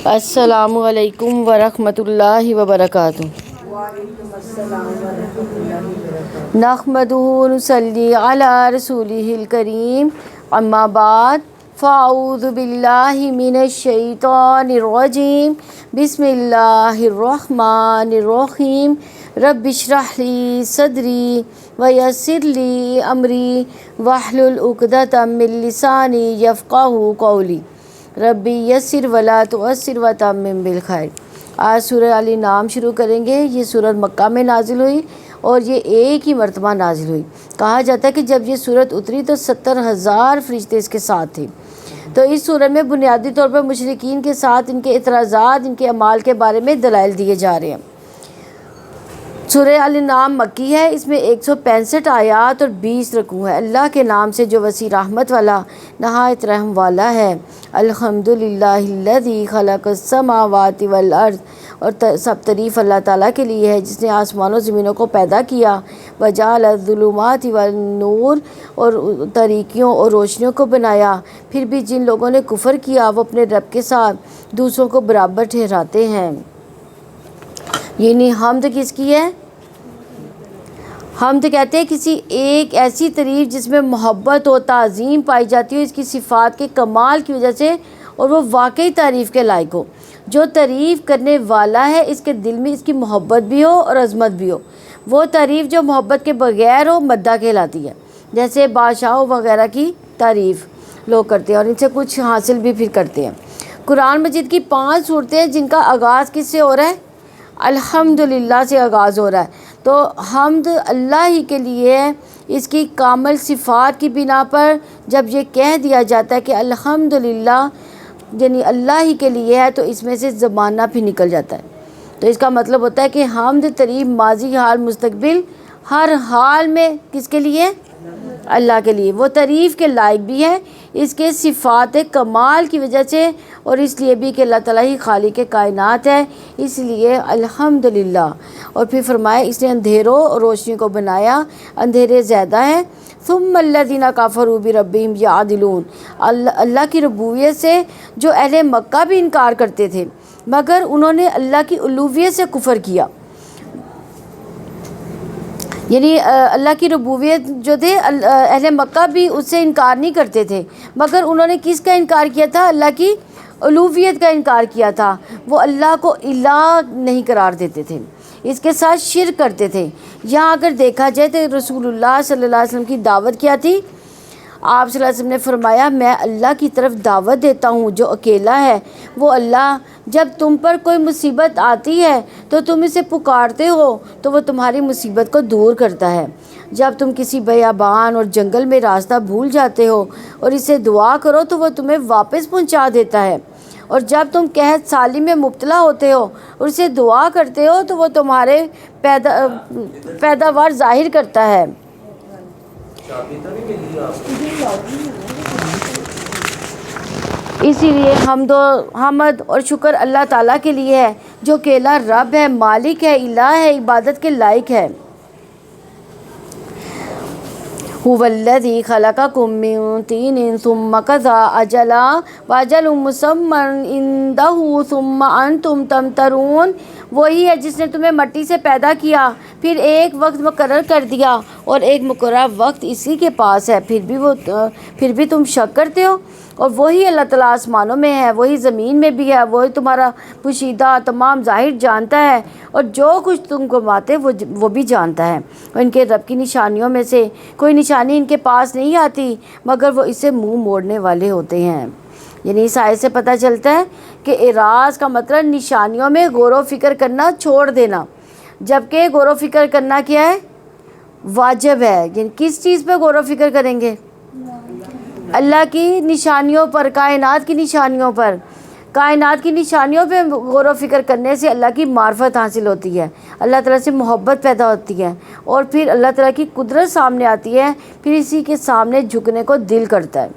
السلام علیکم ورحمۃ اللہ وبرکاتہ۔ وعلیکم السلام ورحمۃ اللہ وبرکاتہ۔ نحمدہ ونصلی علی رسولہ الکریم، اما بعد فاعوذ باللہ من الشیطان الرجیم، بسم اللہ الرحمن الرحیم۔ رب اشرح لی صدری ویسر لی امری واحلل عقدۃ من لسانی یفقہوا قولی، ربی یسر ولا تعسر وتمم بالخیر۔ آج سورہ الانعام شروع کریں گے۔ یہ سورت مکہ میں نازل ہوئی اور یہ ایک ہی مرتبہ نازل ہوئی۔ کہا جاتا ہے کہ جب یہ سورت اتری تو 70,000 فرشتے اس کے ساتھ تھے۔ تو اس سورت میں بنیادی طور پر مشرکین کے ساتھ ان کے اعتراضات، ان کے اعمال کے بارے میں دلائل دیے جا رہے ہیں۔ سورہ الانعام مکی ہے۔ اس میں 165 آیات اور 20 رکوع ہے۔ اللہ کے نام سے جو وسیع رحمت والا، نہایت رحم والا ہے۔ الحمدللہ الذی خلق السماوات والارض، اور سب تعریف اللہ تعالیٰ کے لیے ہے جس نے آسمان و زمینوں کو پیدا کیا۔ وجعل الظلمات والنور، اور تاریکیوں اور روشنیوں کو بنایا۔ پھر بھی جن لوگوں نے کفر کیا وہ اپنے رب کے ساتھ دوسروں کو برابر ٹھہراتے ہیں۔ یعنی حمد کس کی ہے؟ حمد کہتے ہیں کسی ایک ایسی تعریف جس میں محبت و تعظیم پائی جاتی ہو اس کی صفات کے کمال کی وجہ سے، اور وہ واقعی تعریف کے لائق ہو۔ جو تعریف کرنے والا ہے اس کے دل میں اس کی محبت بھی ہو اور عظمت بھی ہو۔ وہ تعریف جو محبت کے بغیر ہو مدح کہلاتی ہے، جیسے بادشاہوں وغیرہ کی تعریف لوگ کرتے ہیں اور ان سے کچھ حاصل بھی پھر کرتے ہیں۔ قرآن مجید کی 5 صورتیں ہیں جن کا آغاز کس سے ہو رہا ہے؟ الحمدللہ سے آغاز ہو رہا ہے۔ تو حمد اللہ ہی کے لیے ہے۔ اس کی کامل صفات کی بنا پر جب یہ کہہ دیا جاتا ہے کہ الحمدللہ یعنی اللہ ہی کے لیے ہے، تو اس میں سے زمانہ بھی نکل جاتا ہے۔ تو اس کا مطلب ہوتا ہے کہ حمد تعریف ماضی، حال، مستقبل، ہر حال میں کس کے لیے؟ اللہ کے لیے۔ وہ تعریف کے لائق بھی ہے اس کے صفات کمال کی وجہ سے، اور اس لیے بھی کہ اللہ تعالیٰ ہی خالق کائنات ہے، اس لیے الحمدللہ۔ اور پھر فرمایا اس نے اندھیروں اور روشنی کو بنایا، اندھیرے زیادہ ہیں۔ ثم الذین کفروا بربہم یعدلون، اللہ کی ربوبیت سے جو اہل مکہ بھی انکار کرتے تھے مگر انہوں نے اللہ کی الوہیت سے کفر کیا۔ یعنی اللہ کی ربوبیت جو تھے اہل مکہ بھی اس سے انکار نہیں کرتے تھے، مگر انہوں نے کس کا انکار کیا تھا؟ اللہ کی الوہیت کا انکار کیا تھا۔ وہ اللہ کو الہ نہیں قرار دیتے تھے، اس کے ساتھ شرک کرتے تھے۔ یہاں اگر دیکھا جائے تو رسول اللہ صلی اللہ علیہ وسلم کی دعوت کیا تھی؟ آپ صلی اللہ علیہ وسلم نے فرمایا میں اللہ کی طرف دعوت دیتا ہوں جو اکیلا ہے وہ اللہ۔ جب تم پر کوئی مصیبت آتی ہے تو تم اسے پکارتے ہو تو وہ تمہاری مصیبت کو دور کرتا ہے۔ جب تم کسی بیابان اور جنگل میں راستہ بھول جاتے ہو اور اسے دعا کرو تو وہ تمہیں واپس پہنچا دیتا ہے۔ اور جب تم قحط سالی میں مبتلا ہوتے ہو اور اسے دعا کرتے ہو تو وہ تمہارے پیداوار ظاہر کرتا ہے۔ اسی لیے حمد اور شکر اللہ تعالیٰ کے لیے ہے جو اکیلا رب ہے، مالک ہے، الہ ہے، عبادت کے لائق ہے۔ هو الذی خلقکم من طین ثم قضى اجلا واجل مسمى عنده ثم انتم تمترون، وہی ہے جس نے تمہیں مٹی سے پیدا کیا، پھر ایک وقت مقرر کر دیا اور ایک مقررہ وقت اسی کے پاس ہے، پھر بھی تم شک کرتے ہو۔ اور وہی اللہ تعالیٰ آسمانوں میں ہے، وہی زمین میں بھی ہے، وہی تمہارا پوشیدہ تمام ظاہر جانتا ہے، اور جو کچھ تم کماتے وہ بھی جانتا ہے۔ اور ان کے رب کی نشانیوں میں سے کوئی نشانی ان کے پاس نہیں آتی مگر وہ اس سے منہ موڑنے والے ہوتے ہیں۔ یعنی اس آیت سے پتہ چلتا ہے کہ اعراض کا مطلب نشانیوں میں غور و فکر کرنا چھوڑ دینا، جبکہ غور و فکر کرنا کیا ہے؟ واجب ہے۔ یعنی کس چیز پہ غور و فکر کریں گے؟ اللہ کی نشانیوں پر، کائنات کی نشانیوں پر۔ کائنات کی نشانیوں پہ غور و فکر کرنے سے اللہ کی معرفت حاصل ہوتی ہے، اللہ تعالیٰ سے محبت پیدا ہوتی ہے، اور پھر اللہ تعالیٰ کی قدرت سامنے آتی ہے، پھر اسی کے سامنے جھکنے کو دل کرتا ہے۔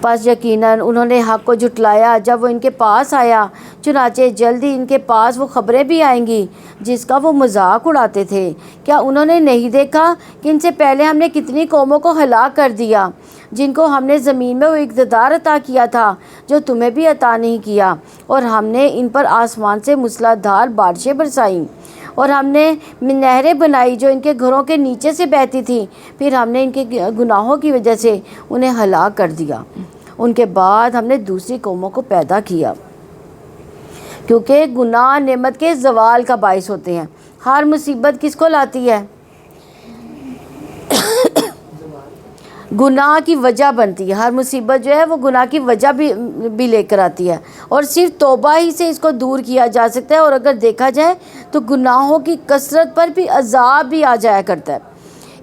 پس یقیناً انہوں نے حق کو جھٹلایا جب وہ ان کے پاس آیا، چنانچہ جلد ہی ان کے پاس وہ خبریں بھی آئیں گی جس کا وہ مذاق اڑاتے تھے۔ کیا انہوں نے نہیں دیکھا کہ ان سے پہلے ہم نے کتنی قوموں کو ہلاک کر دیا جن کو ہم نے زمین میں وہ اقتدار عطا کیا تھا جو تمہیں بھی عطا نہیں کیا، اور ہم نے ان پر آسمان سے موسلا دھار بارشیں برسائیں، اور ہم نے نہریں بنائی جو ان کے گھروں کے نیچے سے بہتی تھیں، پھر ہم نے ان کے گناہوں کی وجہ سے انہیں ہلاک کر دیا۔ ان کے بعد ہم نے دوسری قوموں کو پیدا کیا، کیونکہ گناہ نعمت کے زوال کا باعث ہوتے ہیں۔ ہر مصیبت کس کو لاتی ہے؟ گناہ کی وجہ بنتی ہے۔ ہر مصیبت جو ہے وہ گناہ کی وجہ بھی لے کر آتی ہے، اور صرف توبہ ہی سے اس کو دور کیا جا سکتا ہے۔ اور اگر دیکھا جائے تو گناہوں کی کثرت پر بھی عذاب بھی آ جایا کرتا ہے۔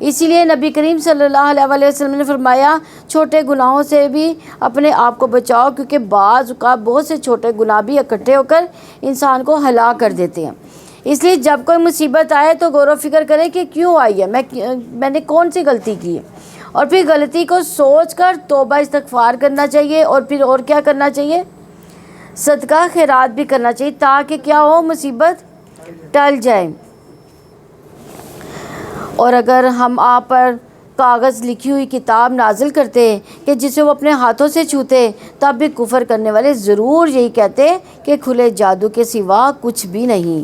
اسی لیے نبی کریم صلی اللہ علیہ وسلم نے فرمایا چھوٹے گناہوں سے بھی اپنے آپ کو بچاؤ، کیونکہ بعض اوقات بہت سے چھوٹے گناہ بھی اکٹھے ہو کر انسان کو ہلاک کر دیتے ہیں۔ اس لیے جب کوئی مصیبت آئے تو غور و فکر کرے کہ کیوں آئی ہے، میں نے کون سی غلطی کی ہے، اور پھر غلطی کو سوچ کر توبہ استغفار کرنا چاہیے، اور پھر اور کیا کرنا چاہیے؟ صدقہ خیرات بھی کرنا چاہیے، تاکہ کیا ہو؟ مصیبت ٹل جائے۔ اور اگر ہم آپ پر کاغذ لکھی ہوئی کتاب نازل کرتے کہ جسے وہ اپنے ہاتھوں سے چھوتے، تب بھی کفر کرنے والے ضرور یہی کہتے کہ کھلے جادو کے سوا کچھ بھی نہیں۔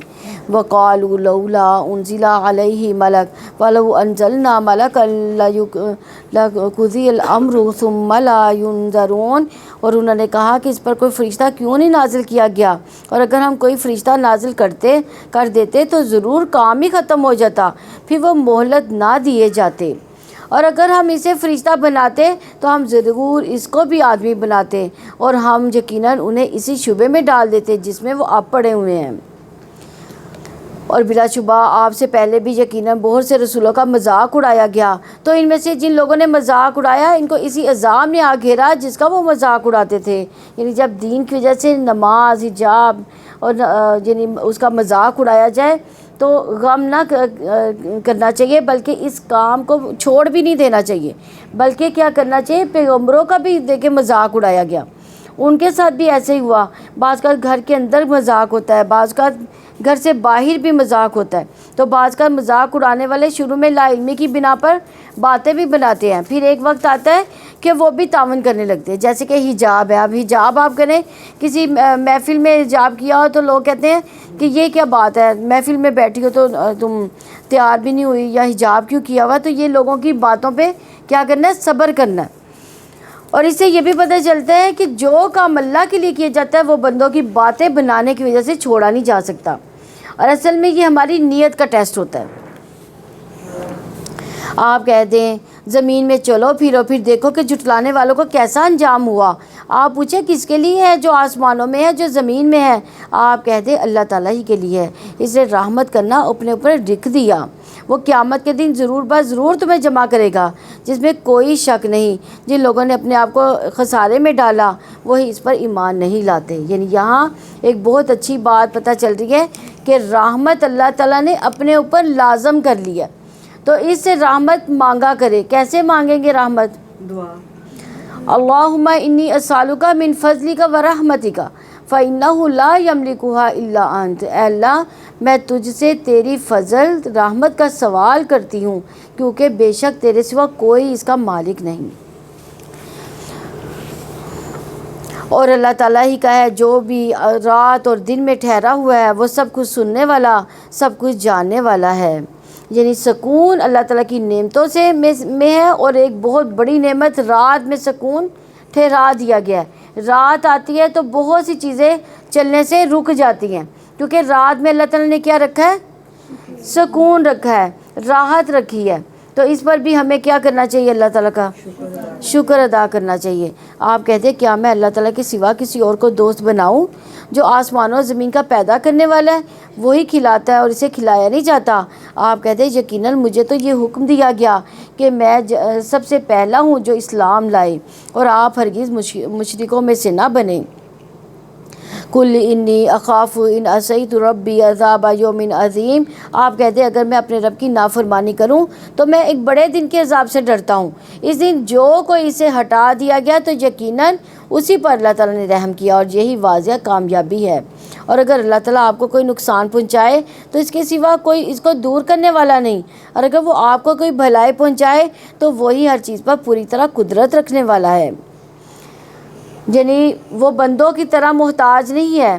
وَقَالُوا لَوْلَا أُنزِلَ عَلَيْهِ مَلَكٌ وَلَوْ أَنزَلْنَا مَلَكًا لَقُضِيَ الْأَمْرُ ثُمَّ لَا يُنظَرُونَ، اور انہوں نے کہا کہ اس پر کوئی فرشتہ کیوں نہیں نازل کیا گیا، اور اگر ہم کوئی فرشتہ نازل کر دیتے تو ضرور کام ہی ختم ہو جاتا، پھر وہ مہلت نہ دیے جاتے۔ اور اگر ہم اسے فرشتہ بناتے تو ہم ضرور اس کو بھی آدمی بناتے، اور ہم یقیناً انہیں اسی شبے میں ڈال دیتے جس میں وہ اب پڑے ہوئے ہیں۔ اور بلا شبہ آپ سے پہلے بھی یقیناً بہت سے رسولوں کا مذاق اڑایا گیا، تو ان میں سے جن لوگوں نے مذاق اڑایا ان کو اسی عذاب نے آ گھیرا جس کا وہ مذاق اڑاتے تھے۔ یعنی جب دین کی وجہ سے نماز، حجاب اور یعنی اس کا مذاق اڑایا جائے تو غم نہ کرنا چاہیے، بلکہ اس کام کو چھوڑ بھی نہیں دینا چاہیے، بلکہ کیا کرنا چاہیے؟ پیغمبروں کا بھی دیکھیں مذاق اڑایا گیا، ان کے ساتھ بھی ایسے ہی ہوا۔ بعض کا گھر کے اندر مذاق ہوتا ہے، بعض کا گھر سے باہر بھی مذاق ہوتا ہے، تو بعض کا مذاق اڑانے والے شروع میں لا علمی کی بنا پر باتیں بھی بناتے ہیں، پھر ایک وقت آتا ہے کہ وہ بھی تعاون کرنے لگتے ہیں۔ جیسے کہ حجاب ہے، اب حجاب آپ کریں، کسی محفل میں حجاب کیا ہو تو لوگ کہتے ہیں کہ یہ کیا بات ہے، محفل میں بیٹھی ہو تو تم تیار بھی نہیں ہوئی، یا حجاب کیوں کیا ہوا؟ تو یہ لوگوں کی باتوں پہ کیا کرنا ہے؟ صبر کرنا ہے۔ اور اس سے یہ بھی پتہ چلتا ہے کہ جو کام اللہ کے لیے کیا جاتا ہے وہ بندوں کی باتیں بنانے کی وجہ سے چھوڑا نہیں جا سکتا، اور اصل میں یہ ہماری نیت کا ٹیسٹ ہوتا ہے۔ آپ کہہ دیں زمین میں چلو پھرو، پھر دیکھو کہ جھٹلانے والوں کو کیسا انجام ہوا۔ آپ پوچھیں کس کے لیے ہے؟ جو آسمانوں میں ہے، جو زمین میں ہے۔ آپ کہہ دیں اللہ تعالیٰ ہی کے لیے ہے، اس نے رحمت کرنا اپنے اوپر رکھ دیا۔ وہ قیامت کے دن ضرور ضرور تمہیں جمع کرے گا، جس میں کوئی شک نہیں۔ جن لوگوں نے اپنے آپ کو خسارے میں ڈالا وہی اس پر ایمان نہیں لاتے۔ یعنی یہاں ایک بہت اچھی بات پتہ چل رہی ہے کہ رحمت اللہ تعالیٰ نے اپنے اوپر لازم کر لی ہے، تو اس سے رحمت مانگا کرے۔ کیسے مانگیں گے رحمت؟ دعا۔ اللہم انی اسالک من فضلک و رحمتک فإنہ لا یملکھا الا انت۔ اے اللہ میں تجھ سے تیری فضل رحمت کا سوال کرتی ہوں، کیونکہ بے شک تیرے سوا کوئی اس کا مالک نہیں۔ اور اللہ تعالیٰ ہی کا ہے جو بھی رات اور دن میں ٹھہرا ہوا ہے، وہ سب کچھ سننے والا، سب کچھ جاننے والا ہے۔ یعنی سکون اللہ تعالیٰ کی نعمتوں سے میں ہے، اور ایک بہت بڑی نعمت رات میں سکون ٹھہرا دیا گیا ہے۔ رات آتی ہے تو بہت سی چیزیں چلنے سے رک جاتی ہیں، کیونکہ رات میں اللہ تعالیٰ نے کیا رکھا ہے؟ سکون رکھا ہے، راحت رکھی ہے۔ تو اس پر بھی ہمیں کیا کرنا چاہیے؟ اللہ تعالیٰ کا شکر ادا کرنا چاہیے۔ آپ کہتے ہیں کیا میں اللہ تعالیٰ کے سوا کسی اور کو دوست بناؤں؟ جو آسمانوں اور زمین کا پیدا کرنے والا ہے وہی کھلاتا ہے اور اسے کھلایا نہیں جاتا۔ آپ کہتے ہیں یقیناً مجھے تو یہ حکم دیا گیا کہ میں سب سے پہلا ہوں جو اسلام لائے، اور آپ ہرگز مشرکوں میں سے نہ بنیں۔ کل انی اخاف ان عصیت ربی عذاب یوم عظیم، آپ کہتے ہیں اگر میں اپنے رب کی نافرمانی کروں تو میں ایک بڑے دن کے عذاب سے ڈرتا ہوں۔ اس دن جو کوئی اسے ہٹا دیا گیا تو یقیناً اسی پر اللہ تعالیٰ نے رحم کیا، اور یہی واضح کامیابی ہے۔ اور اگر اللہ تعالیٰ آپ کو کوئی نقصان پہنچائے تو اس کے سوا کوئی اس کو دور کرنے والا نہیں، اور اگر وہ آپ کو کوئی بھلائی پہنچائے تو وہی ہر چیز پر پوری طرح قدرت رکھنے والا ہے۔ یعنی وہ بندوں کی طرح محتاج نہیں ہے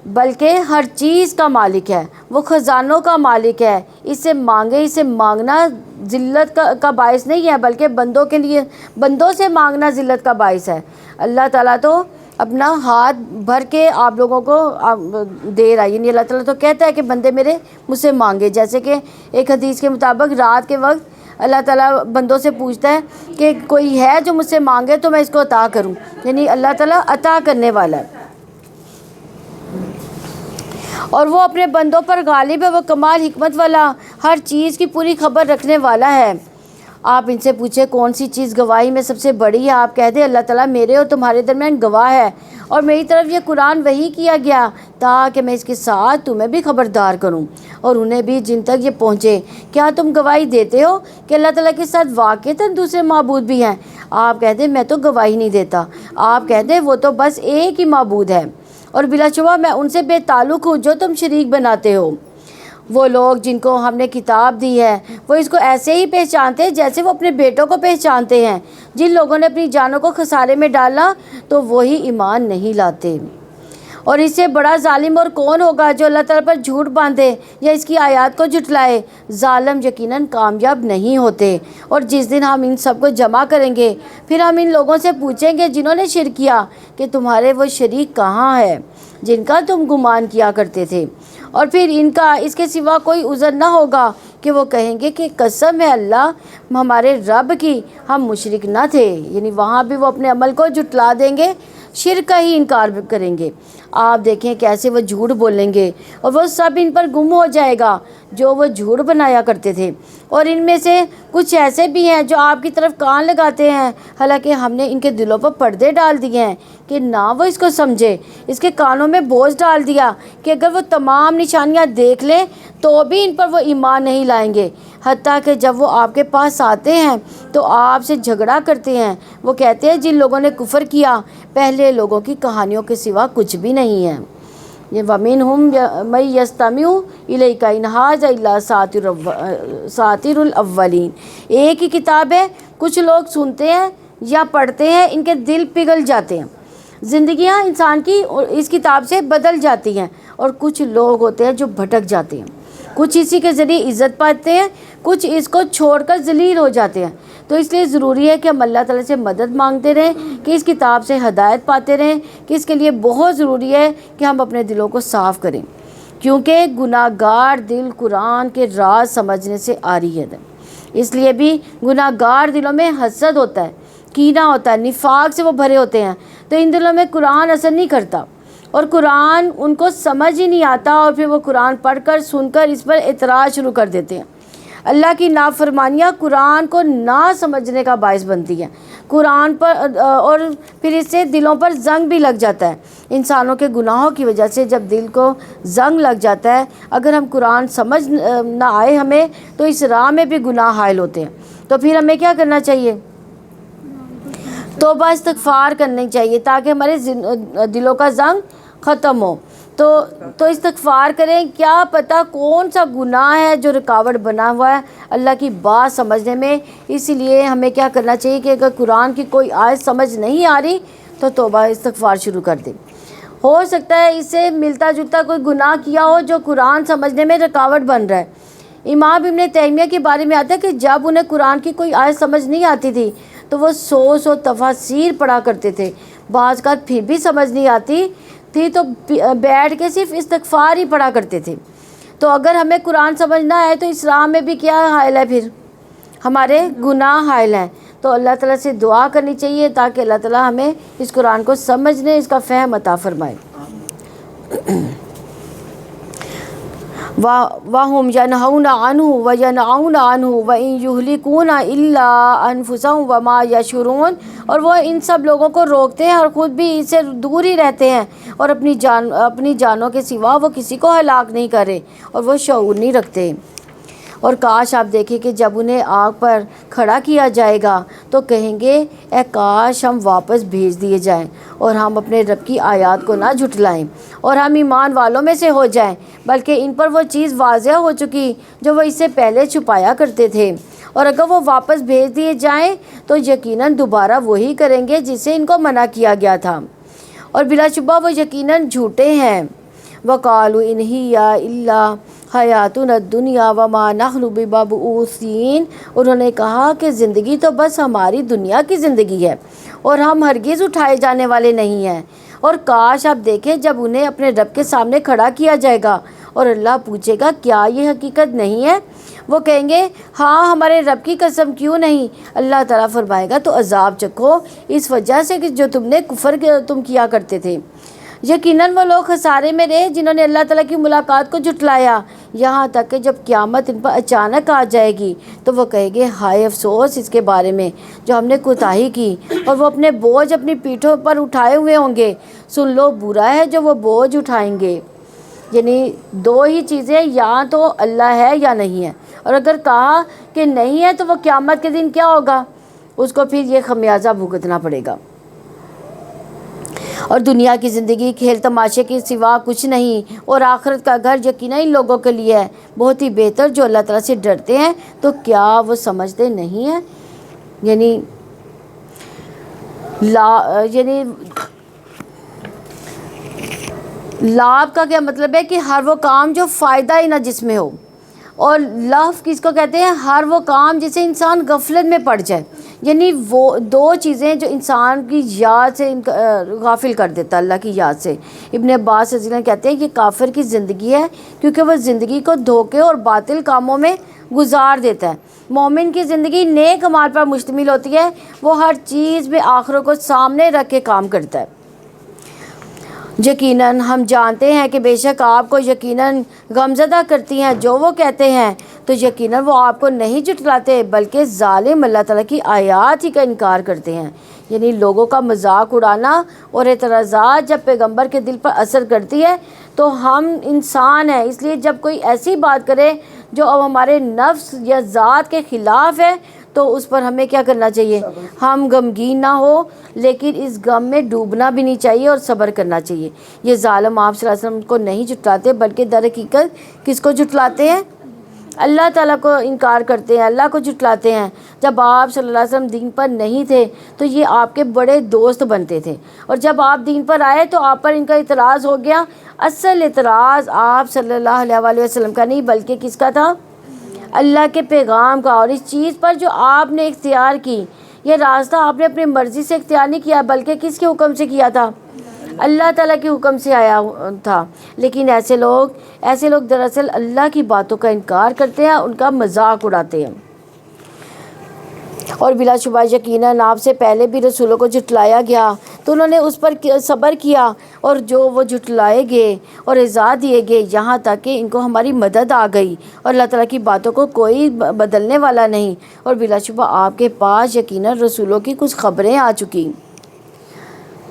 بلکہ ہر چیز کا مالک ہے، وہ خزانوں کا مالک ہے۔ اس سے مانگے، اس سے مانگنا ذلت کا باعث نہیں ہے بلکہ بندوں کے لیے، بندوں سے مانگنا ذلت کا باعث ہے۔ اللہ تعالیٰ تو اپنا ہاتھ بھر کے آپ لوگوں کو دے رہا ہے، یعنی اللہ تعالیٰ تو کہتا ہے کہ بندے میرے مجھ سے مانگے، جیسے کہ ایک حدیث کے مطابق رات کے وقت اللہ تعالیٰ بندوں سے پوچھتا ہے کہ کوئی ہے جو مجھ سے مانگے تو میں اس کو عطا کروں، یعنی اللہ تعالیٰ عطا کرنے والا ہے، اور وہ اپنے بندوں پر غالب ہے، وہ کمال حکمت والا، ہر چیز کی پوری خبر رکھنے والا ہے۔ آپ ان سے پوچھیں کون سی چیز گواہی میں سب سے بڑی ہے، آپ کہہ دیں اللہ تعالیٰ میرے اور تمہارے درمیان گواہ ہے، اور میری طرف یہ قرآن وحی کیا گیا تاکہ میں اس کے ساتھ تمہیں بھی خبردار کروں اور انہیں بھی جن تک یہ پہنچے۔ کیا تم گواہی دیتے ہو کہ اللہ تعالیٰ کے ساتھ واقعتاً دوسرے معبود بھی ہیں؟ آپ کہہ دیں میں تو گواہی نہیں دیتا۔ آپ کہہ دیں وہ تو بس ایک ہی معبود ہے، اور بلا شبہ میں ان سے بے تعلق ہوں جو تم شریک بناتے ہو۔ وہ لوگ جن کو ہم نے کتاب دی ہے وہ اس کو ایسے ہی پہچانتے ہیں جیسے وہ اپنے بیٹوں کو پہچانتے ہیں۔ جن لوگوں نے اپنی جانوں کو خسارے میں ڈالا تو وہی ایمان نہیں لاتے۔ اور اس سے بڑا ظالم اور کون ہوگا جو اللہ تعالیٰ پر جھوٹ باندھے یا اس کی آیات کو جھٹلائے؟ ظالم یقیناً کامیاب نہیں ہوتے۔ اور جس دن ہم ان سب کو جمع کریں گے پھر ہم ان لوگوں سے پوچھیں گے جنہوں نے شرک کیا کہ تمہارے وہ شریک کہاں ہے جن کا تم گمان کیا کرتے تھے، اور پھر ان کا اس کے سوا کوئی عذر نہ ہوگا کہ وہ کہیں گے کہ قسم ہے اللہ ہمارے رب کی ہم مشرک نہ تھے، یعنی وہاں بھی وہ اپنے عمل کو جھٹلا دیں گے، شرک کا ہی انکار کریں گے۔ آپ دیکھیں کیسے وہ جھوٹ بولیں گے اور وہ سب ان پر گم ہو جائے گا جو وہ جھوٹ بنایا کرتے تھے۔ اور ان میں سے کچھ ایسے بھی ہیں جو آپ کی طرف کان لگاتے ہیں، حالانکہ ہم نے ان کے دلوں پر پردے ڈال دیے ہیں کہ نہ وہ اس کو سمجھے، اس کے کانوں میں بوجھ ڈال دیا کہ اگر وہ تمام نشانیاں دیکھ لیں تو بھی ان پر وہ ایمان نہیں لائیں گے، حتیٰ کہ جب وہ آپ کے پاس آتے ہیں تو آپ سے جھگڑا کرتے ہیں۔ وہ کہتے ہیں جن لوگوں نے کفر کیا پہلے لوگوں کی کہانیوں کے سوا کچھ بھی نہیں ہے۔ یہ وَمِنْهُمْ مَن يَسْتَمِعُ إِلَيْكَ إِنْ هَٰذَا إِلَّا سَاطِرُ الْأَوَّلِينَ۔ ایک ہی کتاب ہے، کچھ لوگ سنتے ہیں یا پڑھتے ہیں، ان کے دل پگھل جاتے ہیں، زندگیاں انسان کی اس کتاب سے بدل جاتی ہیں، اور کچھ لوگ ہوتے ہیں جو بھٹک جاتے ہیں، کچھ اسی کے ذریعے عزت پاتے ہیں، کچھ اس کو چھوڑ کر ذلیل ہو جاتے ہیں۔ تو اس لیے ضروری ہے کہ ہم اللہ تعالیٰ سے مدد مانگتے رہیں کہ اس کتاب سے ہدایت پاتے رہیں، کہ اس کے لیے بہت ضروری ہے کہ ہم اپنے دلوں کو صاف کریں، کیونکہ گناہ گار دل قرآن کے راز سمجھنے سے عاری ہے۔ اس لیے بھی گناہ گار دلوں میں حسد ہوتا ہے، کینہ ہوتا ہے، نفاق سے وہ بھرے ہوتے ہیں، تو ان دلوں میں قرآن اثر نہیں کرتا اور قرآن ان کو سمجھ ہی نہیں آتا، اور پھر وہ قرآن پڑھ کر سن کر اس پر اعتراض شروع کر دیتے ہیں۔ اللہ کی نافرمانیاں قرآن کو نہ سمجھنے کا باعث بنتی ہیں قرآن پر، اور پھر اس سے دلوں پر زنگ بھی لگ جاتا ہے۔ انسانوں کے گناہوں کی وجہ سے جب دل کو زنگ لگ جاتا ہے، اگر ہم قرآن سمجھ نہ آئے ہمیں تو اس راہ میں بھی گناہ حائل ہوتے ہیں۔ تو پھر ہمیں کیا کرنا چاہیے؟ توبہ استغفار کرنی چاہیے تاکہ ہمارے دلوں کا زنگ ختم ہو۔ تو استغفار کریں، کیا پتہ کون سا گناہ ہے جو رکاوٹ بنا ہوا ہے اللہ کی بات سمجھنے میں۔ اسی لیے ہمیں کیا کرنا چاہیے کہ اگر قرآن کی کوئی آیت سمجھ نہیں آ رہی تو توبہ استغفار شروع کر دیں۔ ہو سکتا ہے اس سے ملتا جلتا کوئی گناہ کیا ہو جو قرآن سمجھنے میں رکاوٹ بن رہا ہے۔ امام ابن تیمیہ کے بارے میں آتا ہے کہ جب انہیں قرآن کی کوئی آیت سمجھ نہیں آتی تھی تو وہ 100 تفاسیر پڑھا کرتے تھے، بعض کا پھر بھی سمجھ نہیں آتی تھی تو بیٹھ کے صرف استغفار ہی پڑھا کرتے تھے۔ تو اگر ہمیں قرآن سمجھنا ہے تو اسلام میں بھی کیا حائل ہے؟ پھر ہمارے گناہ حائل ہیں۔ تو اللہ تعالیٰ سے دعا کرنی چاہیے تاکہ اللہ تعالیٰ ہمیں اس قرآن کو سمجھنے، اس کا فہم عطا فرمائے۔ وَهُمْ يَنْهَوْنَ عَنْهُ وَيَنْأَوْنَ عَنْهُ وَإِنْ يُهْلِكُونَ إِلَّا أَنفُسَهُمْ وَمَا يَشْعُرُونَ۔ اور وہ ان سب لوگوں کو روکتے ہیں اور خود بھی اس سے دور ہی رہتے ہیں، اور اپنی جانوں کے سوا وہ کسی کو ہلاک نہیں کرے اور وہ شعور نہیں رکھتے۔ اور کاش آپ دیکھیں کہ جب انہیں آگ پر کھڑا کیا جائے گا تو کہیں گے اے کاش ہم واپس بھیج دیے جائیں اور ہم اپنے رب کی آیات کو نہ جھٹلائیں اور ہم ایمان والوں میں سے ہو جائیں، بلکہ ان پر وہ چیز واضح ہو چکی جو وہ اس سے پہلے چھپایا کرتے تھے، اور اگر وہ واپس بھیج دیے جائیں تو یقیناً دوبارہ وہی کریں گے جس سے ان کو منع کیا گیا تھا، اور بلا شبہ وہ یقیناً جھوٹے ہیں۔ وَقَالُوا إِنْ هِيَ إِلَّا حَيَاتُنَا الدُّنْيَا وَمَا نَحْنُ بِمَبْعُوثِينَ، انہوں نے کہا کہ زندگی تو بس ہماری دنیا کی زندگی ہے اور ہم ہرگز اٹھائے جانے والے نہیں ہیں۔ اور کاش آپ دیکھیں جب انہیں اپنے رب کے سامنے کھڑا کیا جائے گا اور اللہ پوچھے گا کیا یہ حقیقت نہیں ہے، وہ کہیں گے ہاں ہمارے رب کی قسم کیوں نہیں۔ اللہ تعالیٰ فرمائے گا تو عذاب چکھو اس وجہ سے کہ جو تم نے کفر کیا کرتے تھے۔ یقیناً وہ لوگ خسارے میں رہے جنہوں نے اللہ تعالیٰ کی ملاقات کو جھٹلایا، یہاں تک کہ جب قیامت ان پر اچانک آ جائے گی تو وہ کہیں گے ہائے افسوس اس کے بارے میں جو ہم نے کوتاہی کی، اور وہ اپنے بوجھ اپنی پیٹھوں پر اٹھائے ہوئے ہوں گے۔ سن لو برا ہے جو وہ بوجھ اٹھائیں گے۔ یعنی دو ہی چیزیں، یا تو اللہ ہے یا نہیں ہے، اور اگر کہا کہ نہیں ہے تو وہ قیامت کے دن کیا ہوگا، اس کو پھر یہ خمیازہ بھگتنا پڑے گا۔ اور دنیا کی زندگی کھیل تماشے کے سوا کچھ نہیں، اور آخرت کا گھر یقیناً ان لوگوں کے لیے ہے بہت ہی بہتر جو اللہ تعالیٰ سے ڈرتے ہیں۔ تو کیا وہ سمجھتے نہیں ہیں؟ یعنی لابھ کا کیا مطلب ہے کہ ہر وہ کام جو فائدہ ہی نہ جس میں ہو، اور لہو کس کو کہتے ہیں؟ ہر وہ کام جسے انسان غفلت میں پڑ جائے، یعنی وہ دو چیزیں جو انسان کی یاد سے غافل کر دیتا ہے، اللہ کی یاد سے۔ ابن عباس رضی اللہ عنہ کہتے ہیں یہ کافر کی زندگی ہے کیونکہ وہ زندگی کو دھوکے اور باطل کاموں میں گزار دیتا ہے۔ مومن کی زندگی نیک اعمال پر مشتمل ہوتی ہے، وہ ہر چیز میں آخرت کو سامنے رکھ کے کام کرتا ہے۔ یقیناً ہم جانتے ہیں کہ بے شک آپ کو یقیناً غمزدہ کرتی ہیں جو وہ کہتے ہیں، تو یقیناً وہ آپ کو نہیں جھٹلاتے بلکہ ظالم اللہ تعالیٰ کی آیات ہی کا انکار کرتے ہیں۔ یعنی لوگوں کا مذاق اڑانا اور اعتراضات جب پیغمبر کے دل پر اثر کرتی ہے تو ہم انسان ہیں، اس لیے جب کوئی ایسی بات کرے جو اب ہمارے نفس یا ذات کے خلاف ہے تو اس پر ہمیں کیا کرنا چاہیے؟ ہم غمگین نہ ہو، لیکن اس غم میں ڈوبنا بھی نہیں چاہیے اور صبر کرنا چاہیے۔ یہ ظالم آپ صلی اللہ علیہ وسلم کو نہیں جھٹلاتے بلکہ در حقیقت کس کو جھٹلاتے ہیں؟ اللہ تعالیٰ کو انکار کرتے ہیں، اللہ کو جھٹلاتے ہیں۔ جب آپ صلی اللہ علیہ وسلم دین پر نہیں تھے تو یہ آپ کے بڑے دوست بنتے تھے، اور جب آپ دین پر آئے تو آپ پر ان کا اعتراض ہو گیا۔ اصل اعتراض آپ صلی اللہ علیہ وسلم کا نہیں بلکہ کس کا تھا؟ اللہ کے پیغام کا، اور اس چیز پر جو آپ نے اختیار کی، یہ راستہ آپ نے اپنی مرضی سے اختیار نہیں کیا بلکہ کس کے حکم سے کیا تھا؟ اللہ تعالیٰ کے حکم سے آیا تھا۔ لیکن ایسے لوگ دراصل اللہ کی باتوں کا انکار کرتے ہیں، ان کا مذاق اڑاتے ہیں۔ اور بلا شبہ یقیناً آپ سے پہلے بھی رسولوں کو جھٹلایا گیا تو انہوں نے اس پر صبر کیا، اور جو وہ جھٹلائے گئے اور ایذا دیے گئے یہاں تک کہ ان کو ہماری مدد آ گئی، اور اللہ تعالیٰ کی باتوں کو کوئی بدلنے والا نہیں۔ اور بلا شبہ آپ کے پاس یقیناً رسولوں کی کچھ خبریں آ چکی۔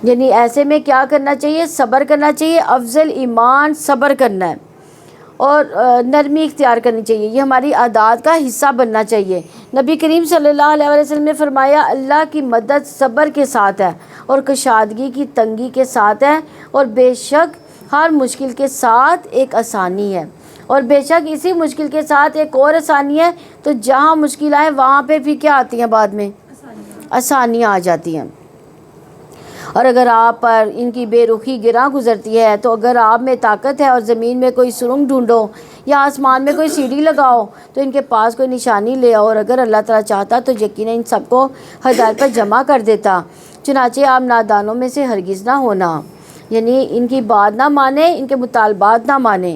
یعنی ایسے میں کیا کرنا چاہیے؟ صبر کرنا چاہیے۔ افضل ایمان صبر کرنا ہے اور نرمی اختیار کرنی چاہیے، یہ ہماری عادات کا حصہ بننا چاہیے۔ نبی کریم صلی اللہ علیہ وسلم نے فرمایا اللہ کی مدد صبر کے ساتھ ہے اور کشادگی کی تنگی کے ساتھ ہے، اور بے شک ہر مشکل کے ساتھ ایک آسانی ہے، اور بے شک اسی مشکل کے ساتھ ایک اور آسانی ہے۔ تو جہاں مشکل آئے وہاں پہ بھی کیا آتی ہیں؟ بعد میں آسانیاں آ جاتی ہیں۔ اور اگر آپ پر ان کی بے رخی گراں گزرتی ہے تو اگر آپ میں طاقت ہے اور زمین میں کوئی سرنگ ڈھونڈو یا آسمان میں کوئی سیڑھی لگاؤ تو ان کے پاس کوئی نشانی لے آؤ، اور اگر اللہ تعالیٰ چاہتا تو یقیناً ان سب کو ہدایت پر جمع کر دیتا، چنانچہ آپ نادانوں میں سے ہرگز نہ ہونا۔ یعنی ان کی بات نہ مانیں، ان کے مطالبات نہ مانیں۔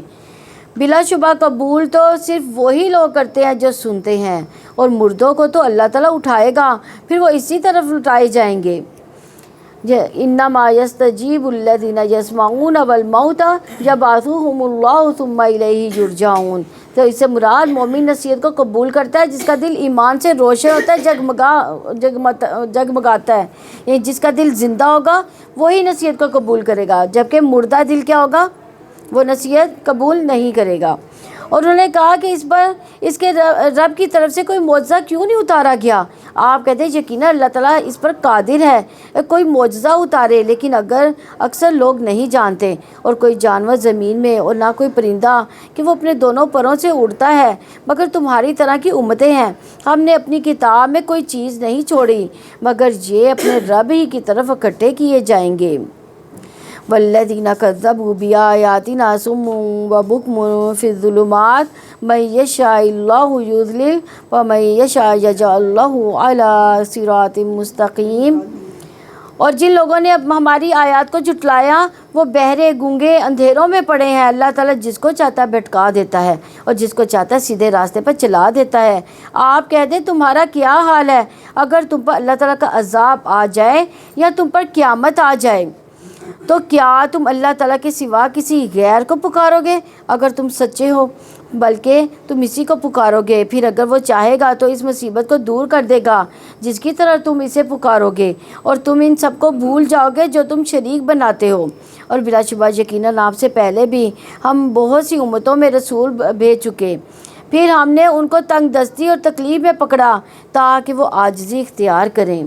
بلا شبہ قبول تو صرف وہی لوگ کرتے ہیں جو سنتے ہیں، اور مردوں کو تو اللہ تعالیٰ اٹھائے گا، پھر وہ اسی طرف لٹائے جائیں گے۔ انما یستجیب الذین یسمعون والموتى یبعثهم اللہ ثم الیہ یرجعون۔ تو اس سے مراد مومن نصیحت کو قبول کرتا ہے جس کا دل ایمان سے روشن ہوتا ہے، جگمگاتا ہے، یعنی جس کا دل زندہ ہوگا وہی نصیحت کو قبول کرے گا، جبکہ مردہ دل کیا ہوگا، وہ نصیحت قبول نہیں کرے گا۔ اور انہوں نے کہا کہ اس پر اس کے رب کی طرف سے کوئی معجزہ کیوں نہیں اتارا گیا؟ آپ کہتے ہیں یقیناً اللہ تعالیٰ اس پر قادر ہے کوئی معجزہ اتارے، لیکن اکثر لوگ نہیں جانتے۔ اور کوئی جانور زمین میں اور نہ کوئی پرندہ کہ وہ اپنے دونوں پروں سے اڑتا ہے مگر تمہاری طرح کی امتیں ہیں۔ ہم نے اپنی کتاب میں کوئی چیز نہیں چھوڑی مگر یہ اپنے رب ہی کی طرف اکٹھے کیے جائیں گے۔ والذین کذبوا بآیاتنا صم وبکم فی الظلمات من یشاء اللہ یضلل ومن یشاء یجعلہ علی صراط مستقیم۔ اور جن لوگوں نے اب ہماری آیات کو جھٹلایا وہ بہرے گونگے اندھیروں میں پڑے ہیں۔ اللہ تعالیٰ جس کو چاہتا ہے بھٹکا دیتا ہے اور جس کو چاہتا ہے سیدھے راستے پر چلا دیتا ہے۔ آپ کہہ دیں تمہارا کیا حال ہے اگر تم پر اللہ تعالیٰ کا عذاب آ جائے یا تم پر قیامت آ جائے تو کیا تم اللہ تعالیٰ کے سوا کسی غیر کو پکارو گے اگر تم سچے ہو؟ بلکہ تم اسی کو پکارو گے، پھر اگر وہ چاہے گا تو اس مصیبت کو دور کر دے گا جس کی طرح تم اسے پکارو گے، اور تم ان سب کو بھول جاؤ گے جو تم شریک بناتے ہو۔ اور بلا شبہ یقیناً آپ سے پہلے بھی ہم بہت سی امتوں میں رسول بھیج چکے، پھر ہم نے ان کو تنگ دستی اور تکلیف میں پکڑا تاکہ وہ عاجزی اختیار کریں۔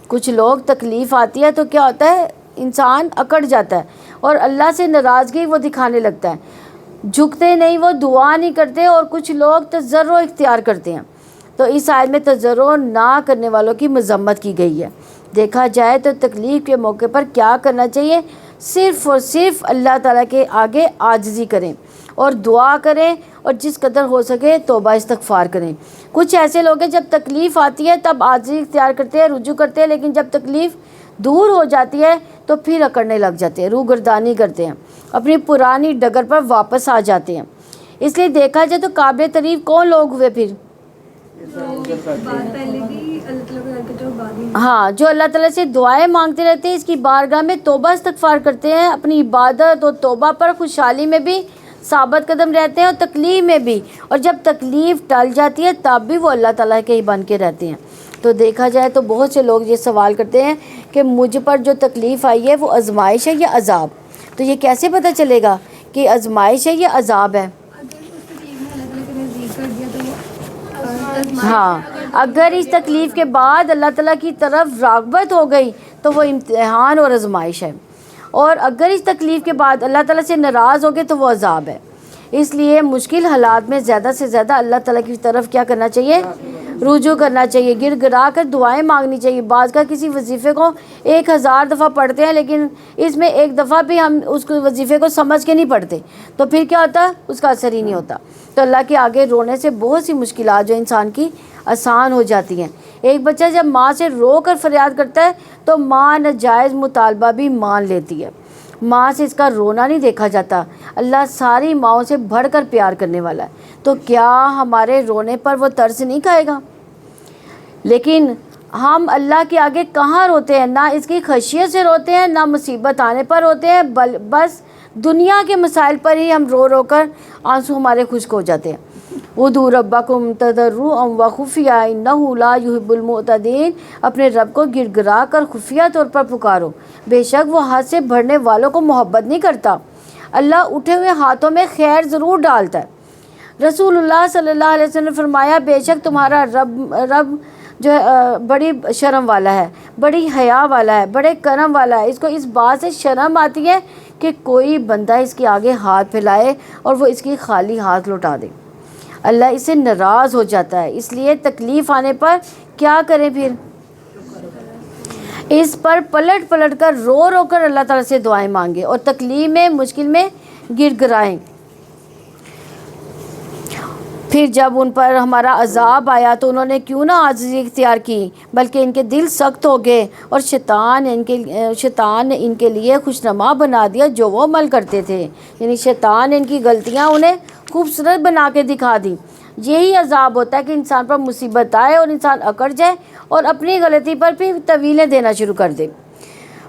کچھ لوگ تکلیف آتی ہے تو کیا ہوتا ہے، انسان اکڑ جاتا ہے اور اللہ سے ناراضگی وہ دکھانے لگتا ہے، جھکتے نہیں، وہ دعا نہیں کرتے، اور کچھ لوگ تضرع اختیار کرتے ہیں۔ تو اس آیت میں تضرع نہ کرنے والوں کی مذمت کی گئی ہے۔ دیکھا جائے تو تکلیف کے موقع پر کیا کرنا چاہیے، صرف اور صرف اللہ تعالیٰ کے آگے عاجزی کریں اور دعا کریں، اور جس قدر ہو سکے توبہ استغفار کریں۔ کچھ ایسے لوگ ہیں جب تکلیف آتی ہے تب عاجزی اختیار کرتے ہیں، رجوع کرتے ہیں، لیکن جب تکلیف دور ہو جاتی ہے تو پھر اکڑنے لگ جاتے ہیں، روگردانی کرتے ہیں، اپنی پرانی ڈگر پر واپس آ جاتے ہیں۔ اس لیے دیکھا جائے تو قابل تعریف کون لوگ ہوئے پھر؟ ہاں، جو اللہ تعالیٰ سے دعائیں مانگتے رہتے ہیں، اس کی بارگاہ میں توبہ استغفار کرتے ہیں، اپنی عبادت اور توبہ پر خوشحالی میں بھی ثابت قدم رہتے ہیں اور تکلیف میں بھی، اور جب تکلیف ٹل جاتی ہے تب بھی وہ اللہ تعالیٰ کے ہی بن کے رہتے ہیں۔ تو دیکھا جائے تو بہت سے لوگ یہ سوال کرتے ہیں کہ مجھ پر جو تکلیف آئی ہے وہ آزمائش ہے یا عذاب؟ تو یہ کیسے پتہ چلے گا کہ آزمائش ہے یا عذاب ہے؟ ہاں، اگر اس تکلیف کے بعد اللہ تعالیٰ کی طرف راغبت ہو گئی تو وہ امتحان اور آزمائش ہے، اور اگر اس تکلیف کے بعد اللہ تعالیٰ سے ناراض ہو گئے تو وہ عذاب ہے۔ اس لیے مشکل حالات میں زیادہ سے زیادہ اللہ تعالیٰ کی طرف کیا کرنا چاہیے، رجوع کرنا چاہیے، گر گرا کر دعائیں مانگنی چاہیے۔ بعض کا کسی وظیفے کو 1000 دفعہ پڑھتے ہیں لیکن اس میں ایک دفعہ بھی ہم اس وظیفے کو سمجھ کے نہیں پڑھتے، تو پھر کیا ہوتا ہے، اس کا اثر ہی نہیں ہوتا۔ تو اللہ کے آگے رونے سے بہت سی مشکلات جو انسان کی آسان ہو جاتی ہیں۔ ایک بچہ جب ماں سے رو کر فریاد کرتا ہے تو ماں ناجائز مطالبہ بھی مان لیتی ہے، ماں سے اس کا رونا نہیں دیکھا جاتا۔ اللہ ساری ماؤں سے بڑھ کر پیار کرنے والا ہے، تو کیا ہمارے رونے پر وہ ترس نہیں کھائے گا؟ لیکن ہم اللہ کے آگے کہاں روتے ہیں، نہ اس کی خشیت سے روتے ہیں، نہ مصیبت آنے پر روتے ہیں، بس دنیا کے مسائل پر ہی ہم رو رو کر آنسو ہمارے خشک ہو جاتے ہیں۔ ادعوا ربکم تضرعا وخفیا انہ لا یحب المعتدین، اپنے رب کو گر گرا کر خفیہ طور پر پکارو، بے شک وہ حد سے بڑھنے والوں کو محبت نہیں کرتا۔ اللہ اٹھے ہوئے ہاتھوں میں خیر ضرور ڈالتا ہے۔ رسول اللہ صلی اللہ علیہ وسلم نے فرمایا بے شک تمہارا رب جو ہے بڑی شرم والا ہے، بڑی حیا والا ہے، بڑے کرم والا ہے۔ اس کو اس بات سے شرم آتی ہے کہ کوئی بندہ اس کے آگے ہاتھ پھیلائے اور وہ اس کی خالی ہاتھ لوٹا دے۔ اللہ اس سے ناراض ہو جاتا ہے، اس لیے تکلیف آنے پر کیا کریں، پھر اس پر پلٹ پلٹ کر رو رو کر اللہ تعالیٰ سے دعائیں مانگیں اور تکلیف میں مشکل میں گر گرائیں۔ پھر جب ان پر ہمارا عذاب آیا تو انہوں نے کیوں نہ عاجزی اختیار کی بلکہ ان کے دل سخت ہو گئے، اور شیطان نے ان کے لیے خوشنما بنا دیا جو وہ عمل کرتے تھے، یعنی شیطان نے ان کی غلطیاں انہیں خوبصورت بنا کے دکھا دی۔ یہی عذاب ہوتا ہے کہ انسان پر مصیبت آئے اور انسان اکڑ جائے اور اپنی غلطی پر بھی طویلیں دینا شروع کر دے۔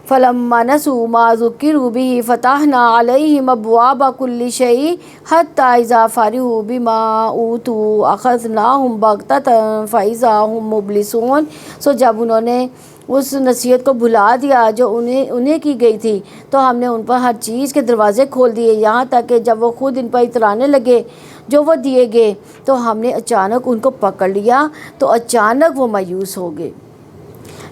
فلما نسوا ما ذکروا به فتحنا علیہم ابواب کل شیء حتی اذا فرحوا بما اوتوا اخذناہم بغتۃ فاذا هم مبلسون۔ جب انہوں نے اس نصیحت کو بھلا دیا جو انہیں کی گئی تھی تو ہم نے ان پر ہر چیز کے دروازے کھول دیے، یہاں تک کہ جب وہ خود ان پر اترانے لگے جو وہ دیے گئے تو ہم نے اچانک ان کو پکڑ لیا تو اچانک وہ مایوس ہو گئے۔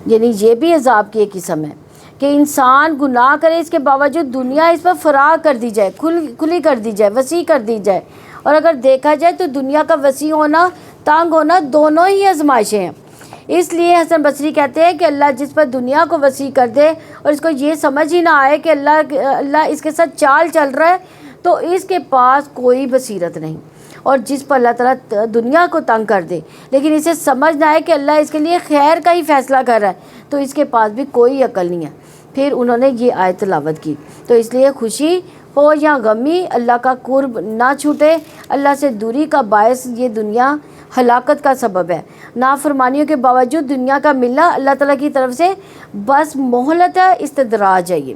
یعنی یہ بھی عذاب کی ایک قسم ہے کہ انسان گناہ کرے، اس کے باوجود دنیا اس پر فراغ کر دی جائے، کھلی کر دی جائے، وسیع کر دی جائے۔ اور اگر دیکھا جائے تو دنیا کا وسیع ہونا، تنگ ہونا دونوں ہی آزمائشیں ہیں۔ اس لیے حسن بصری کہتے ہیں کہ اللہ جس پر دنیا کو وسیع کر دے اور اس کو یہ سمجھ ہی نہ آئے کہ اللہ اس کے ساتھ چال چل رہا ہے تو اس کے پاس کوئی بصیرت نہیں، اور جس پر اللہ تعالیٰ دنیا کو تنگ کر دے لیکن اسے سمجھ نہ آئے کہ اللہ اس کے لیے خیر کا ہی فیصلہ کر رہا ہے تو اس کے پاس بھی کوئی عقل نہیں ہے۔ پھر انہوں نے یہ آیت تلاوت کی۔ تو اس لیے خوشی ہو یا غمی، اللہ کا قرب نہ چھوٹے، اللہ سے دوری کا باعث یہ دنیا ہلاکت کا سبب ہے۔ نافرمانیوں کے باوجود دنیا کا ملنا اللہ تعالیٰ کی طرف سے بس مہلت ہے، استدراج ہے یہ۔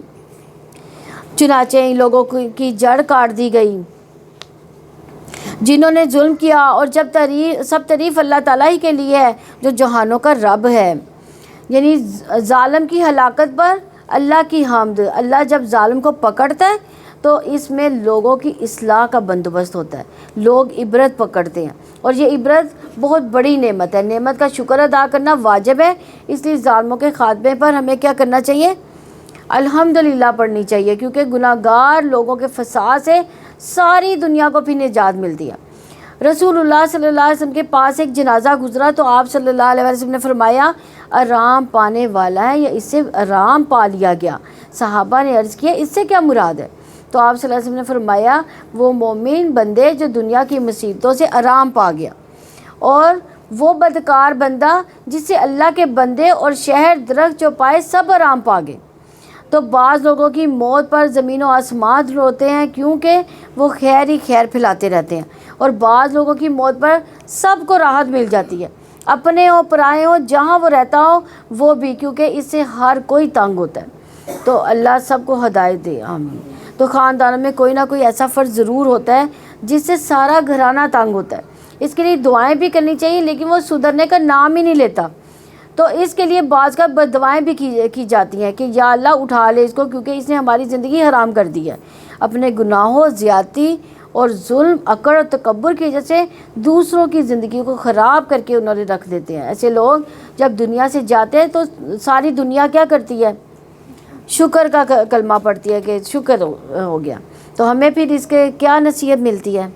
چنانچہ ان لوگوں کی جڑ کاٹ دی گئی جنہوں نے ظلم کیا، اور جب سب تعریف اللہ تعالیٰ ہی کے لیے ہے جو جہانوں کا رب ہے۔ یعنی ظالم کی ہلاکت پر اللہ کی حمد۔ اللہ جب ظالم کو پکڑتا ہے تو اس میں لوگوں کی اصلاح کا بندوبست ہوتا ہے، لوگ عبرت پکڑتے ہیں، اور یہ عبرت بہت بڑی نعمت ہے۔ نعمت کا شکر ادا کرنا واجب ہے، اس لیے ظالموں کے خاتمے پر ہمیں کیا کرنا چاہیے؟ الحمدللہ پڑھنی چاہیے، کیونکہ گناہ گار لوگوں کے فساد سے ساری دنیا کو بھی نجات ملتی ہے۔ رسول اللہ صلی اللہ علیہ وسلم کے پاس ایک جنازہ گزرا تو آپ صلی اللہ علیہ وسلم نے فرمایا آرام پانے والا ہے یا اس سے آرام پا لیا گیا؟ صحابہ نے عرض کیا اس سے کیا مراد ہے؟ تو آپ صلی اللہ علیہ وسلم نے فرمایا وہ مومن بندے جو دنیا کی مصیبتوں سے آرام پا گیا، اور وہ بدکار بندہ جس سے اللہ کے بندے اور شہر درخت چوپائے سب آرام پا گئے۔ تو بعض لوگوں کی موت پر زمین و آسمان روتے ہیں کیونکہ وہ خیر ہی خیر پھیلاتے رہتے ہیں، اور بعض لوگوں کی موت پر سب کو راحت مل جاتی ہے، اپنے ہو پرائے ہو، جہاں وہ رہتا ہو وہ بھی، کیونکہ اس سے ہر کوئی تنگ ہوتا ہے۔ تو اللہ سب کو ہدایت دے، آمین۔ تو خاندانوں میں کوئی نہ کوئی ایسا فرد ضرور ہوتا ہے جس سے سارا گھرانہ تنگ ہوتا ہے، اس کے لیے دعائیں بھی کرنی چاہیے لیکن وہ سدھرنے کا نام ہی نہیں لیتا، تو اس کے لیے بعض کا بددعائیں بھی کی جاتی ہیں کہ یا اللہ اٹھا لے اس کو، کیونکہ اس نے ہماری زندگی حرام کر دی ہے۔ اپنے گناہوں، زیادتی اور ظلم، اکڑ اور تکبر کی وجہ سے دوسروں کی زندگی کو خراب کر کے انہوں نے رکھ دیتے ہیں۔ ایسے لوگ جب دنیا سے جاتے ہیں تو ساری دنیا کیا کرتی ہے؟ شکر کا کلمہ پڑھتی ہے کہ شکر ہو گیا۔ تو ہمیں پھر اس کے کیا نصیحت ملتی ہے؟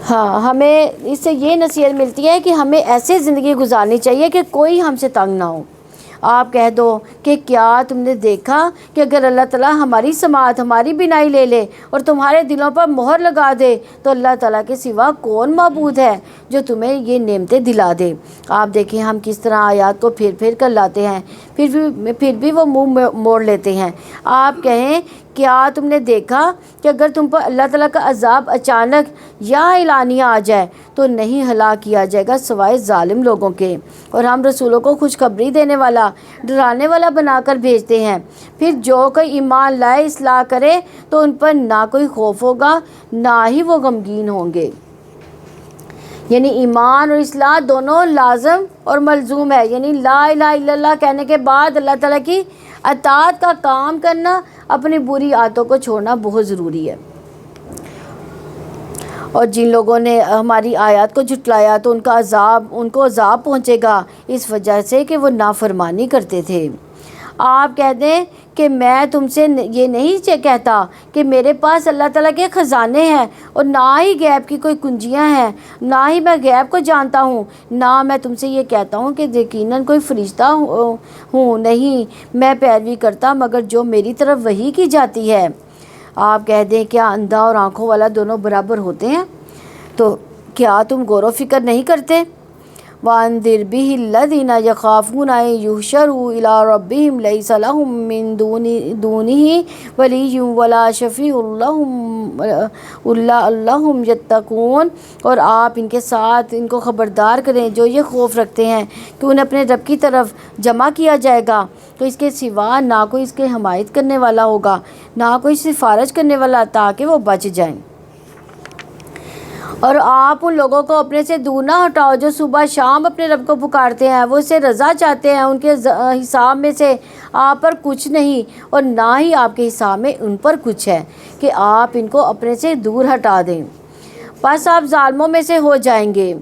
ہاں، ہمیں اس سے یہ نصیحت ملتی ہے کہ ہمیں ایسے زندگی گزارنی چاہیے کہ کوئی ہم سے تنگ نہ ہو۔ آپ کہہ دو کہ کیا تم نے دیکھا کہ اگر اللہ تعالیٰ ہماری سماعت، ہماری بینائی لے لے اور تمہارے دلوں پر مہر لگا دے تو اللہ تعالیٰ کے سوا کون معبود ہے جو تمہیں یہ نعمتیں دلا دے؟ آپ دیکھیں ہم کس طرح آیات کو پھر کر لاتے ہیں، پھر بھی وہ منہ موڑ لیتے ہیں۔ آپ کہیں کیا تم نے دیکھا کہ اگر تم پر اللہ تعالیٰ کا عذاب اچانک یا اعلانیہ آ جائے تو نہیں ہلاک کیا جائے گا سوائے ظالم لوگوں کے، اور ہم رسولوں کو خوشخبری دینے والا، ڈرانے والا بنا کر بھیجتے ہیں۔ پھر جو کوئی ایمان لائے، اصلاح کرے تو ان پر نہ کوئی خوف ہوگا نہ ہی وہ غمگین ہوں گے۔ یعنی ایمان اور اصلاح دونوں لازم اور ملزوم ہے، یعنی لا الہ الا اللہ کہنے کے بعد اللہ تعالیٰ کی اطاعت کا کام کرنا، اپنی بری عادتوں کو چھوڑنا بہت ضروری ہے۔ اور جن لوگوں نے ہماری آیات کو جھٹلایا تو ان کو عذاب پہنچے گا اس وجہ سے کہ وہ نافرمانی کرتے تھے۔ آپ کہہ دیں کہ میں تم سے یہ نہیں کہتا کہ میرے پاس اللہ تعالیٰ کے خزانے ہیں اور نہ ہی غیب کی کوئی کنجیاں ہیں، نہ ہی میں غیب کو جانتا ہوں، نہ میں تم سے یہ کہتا ہوں کہ یقیناً کوئی فرشتہ ہوں، نہیں، میں پیروی کرتا مگر جو میری طرف وحی کی جاتی ہے۔ آپ کہہ دیں کیا اندھا اور آنکھوں والا دونوں برابر ہوتے ہیں؟ تو کیا تم غور و فکر نہیں کرتے؟ وانذر به الذین یخافون ان یحشروا الی ربهم لیس لهم من دونه ولی ولا شفیع لهم یتقون، اور آپ ان کے ساتھ ان کو خبردار کریں جو یہ خوف رکھتے ہیں کہ انہیں اپنے رب کی طرف جمع کیا جائے گا تو اس کے سوا نہ کوئی اس کے حمایت کرنے والا ہوگا، نہ کوئی سفارش کرنے والا، تاکہ وہ بچ جائیں۔ اور آپ ان لوگوں کو اپنے سے دور نہ ہٹاؤ جو صبح شام اپنے رب کو پکارتے ہیں، وہ اس سے رضا چاہتے ہیں، ان کے حساب میں سے آپ پر کچھ نہیں اور نہ ہی آپ کے حساب میں ان پر کچھ ہے کہ آپ ان کو اپنے سے دور ہٹا دیں، بس آپ ظالموں میں سے ہو جائیں گے۔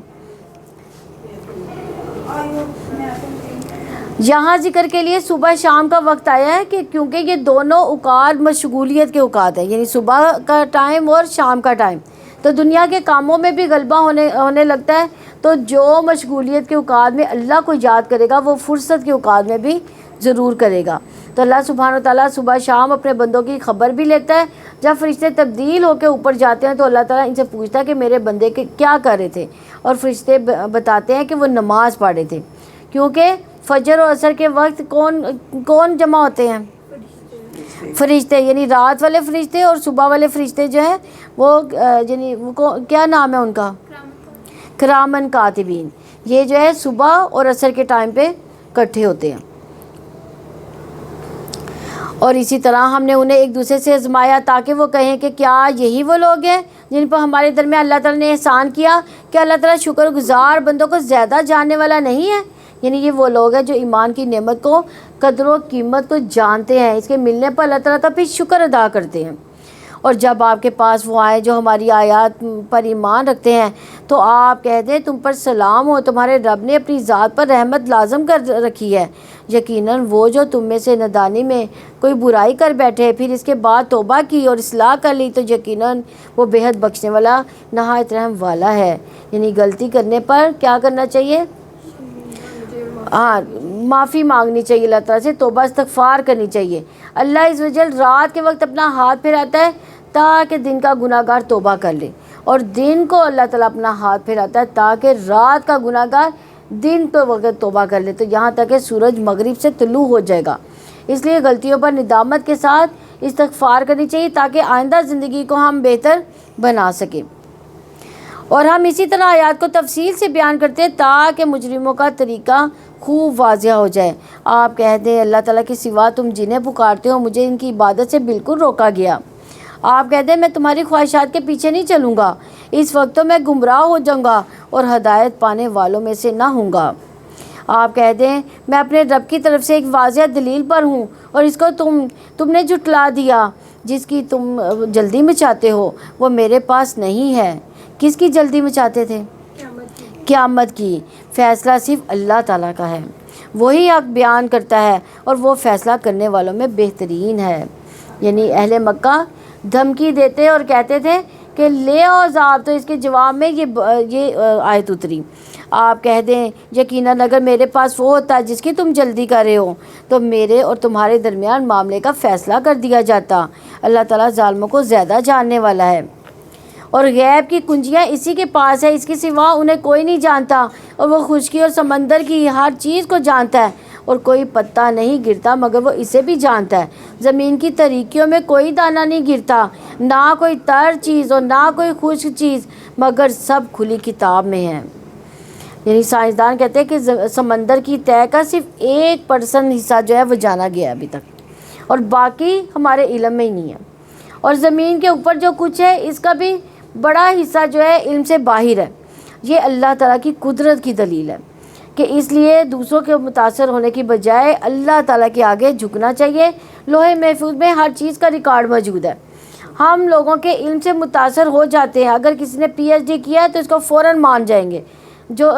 یہاں ذکر کے لیے صبح شام کا وقت آیا ہے کہ کیونکہ یہ دونوں اوقات مشغولیت کے اوقات ہیں، یعنی صبح کا ٹائم اور شام کا ٹائم، تو دنیا کے کاموں میں بھی غلبہ ہونے لگتا ہے، تو جو مشغولیت کے اوقات میں اللہ کو یاد کرے گا وہ فرصت کے اوقات میں بھی ضرور کرے گا۔ تو اللہ سبحانہ وتعالیٰ صبح شام اپنے بندوں کی خبر بھی لیتا ہے۔ جب فرشتے تبدیل ہو کے اوپر جاتے ہیں تو اللہ تعالیٰ ان سے پوچھتا ہے کہ میرے بندے کے کیا کر رہے تھے، اور فرشتے بتاتے ہیں کہ وہ نماز پڑھ رہے تھے، کیونکہ فجر اور عصر کے وقت کون جمع ہوتے ہیں؟ فرشتے، یعنی رات والے فرشتے، اور صبح والے فرشتے جو ہیں وہ یعنی کیا نام ہے ان کا؟ کرامن کاتبین، یہ جو ہے صبح اور عصر کے ٹائم پہ اکٹھے ہوتے ہیں۔ اور اسی طرح ہم نے انہیں ایک دوسرے سے آزمایا تاکہ وہ کہیں کہ کیا یہی وہ لوگ ہیں جن پر ہمارے درمیان اللہ تعالیٰ نے احسان کیا، کہ اللہ تعالیٰ شکر گزار بندوں کو زیادہ جاننے والا نہیں ہے؟ یعنی یہ وہ لوگ ہیں جو ایمان کی نعمت کو، قدر و قیمت کو جانتے ہیں، اس کے ملنے پر اللہ تعالیٰ کا پھر شکر ادا کرتے ہیں۔ اور جب آپ کے پاس وہ آئے جو ہماری آیات پر ایمان رکھتے ہیں تو آپ کہہ دیں تم پر سلام ہو، تمہارے رب نے اپنی ذات پر رحمت لازم کر رکھی ہے، یقیناً وہ جو تم میں سے نادانی میں کوئی برائی کر بیٹھے پھر اس کے بعد توبہ کی اور اصلاح کر لی تو یقیناً وہ بے حد بخشنے والا نہایت رحم والا ہے۔ یعنی غلطی کرنے پر کیا کرنا چاہیے؟ معافی مانگنی چاہیے، اللہ تعالیٰ سے توبہ استغفار کرنی چاہیے۔ اللہ عز و جل رات کے وقت اپنا ہاتھ پھیراتا ہے تاکہ دن کا گناہ گار توبہ کر لے، اور دن کو اللہ تعالیٰ اپنا ہاتھ پھیراتا ہے تاکہ رات کا گناہ گار دن کے وقت توبہ کر لے، تو یہاں تک کہ سورج مغرب سے طلوع ہو جائے گا۔ اس لیے غلطیوں پر ندامت کے ساتھ استغفار کرنی چاہیے تاکہ آئندہ زندگی کو ہم بہتر بنا سکیں۔ اور ہم اسی طرح آیات کو تفصیل سے بیان کرتے ہیں تاکہ مجرموں کا طریقہ خوب واضح ہو جائے۔ آپ کہہ دیں اللہ تعالیٰ کے سوا تم جنہیں پکارتے ہو مجھے ان کی عبادت سے بالکل روکا گیا۔ آپ کہہ دیں میں تمہاری خواہشات کے پیچھے نہیں چلوں گا، اس وقت تو میں گمراہ ہو جاؤں گا اور ہدایت پانے والوں میں سے نہ ہوں گا۔ آپ کہہ دیں میں اپنے رب کی طرف سے ایک واضح دلیل پر ہوں اور اس کو تم نے جھٹلا دیا، جس کی تم جلدی میں چاہتے ہو وہ میرے پاس نہیں ہے۔ کس کی جلدی میں چاہتے تھے؟ قیامت کی۔ فیصلہ صرف اللہ تعالیٰ کا ہے، وہی حق بیان کرتا ہے اور وہ فیصلہ کرنے والوں میں بہترین ہے۔ یعنی اہل مکہ دھمکی دیتے اور کہتے تھے کہ لے آؤ عذاب، تو اس کے جواب میں یہ آیت اتری۔ آپ کہہ دیں یقیناً اگر میرے پاس وہ ہوتا جس کی تم جلدی کر رہے ہو تو میرے اور تمہارے درمیان معاملے کا فیصلہ کر دیا جاتا۔ اللہ تعالیٰ ظالموں کو زیادہ جاننے والا ہے، اور غیب کی کنجیاں اسی کے پاس ہے، اس کے سوا انہیں کوئی نہیں جانتا، اور وہ خشکی اور سمندر کی ہر چیز کو جانتا ہے، اور کوئی پتا نہیں گرتا مگر وہ اسے بھی جانتا ہے۔ زمین کی تاریکیوں میں کوئی دانہ نہیں گرتا، نہ کوئی تر چیز اور نہ کوئی خشک چیز، مگر سب کھلی کتاب میں ہے۔ یعنی سائنسدان کہتے ہیں کہ سمندر کی تہہ کا صرف 1% حصہ جو ہے وہ جانا گیا ہے ابھی تک، اور باقی ہمارے علم میں ہی نہیں ہے۔ اور زمین کے اوپر جو کچھ ہے اس کا بھی بڑا حصہ جو ہے علم سے باہر ہے۔ یہ اللہ تعالیٰ کی قدرت کی دلیل ہے کہ اس لیے دوسروں کے متاثر ہونے کی بجائے اللہ تعالیٰ کے آگے جھکنا چاہیے۔ لوح محفوظ میں ہر چیز کا ریکارڈ موجود ہے۔ ہم لوگوں کے علم سے متاثر ہو جاتے ہیں، اگر کسی نے PhD کیا ہے تو اس کو فوراً مان جائیں گے،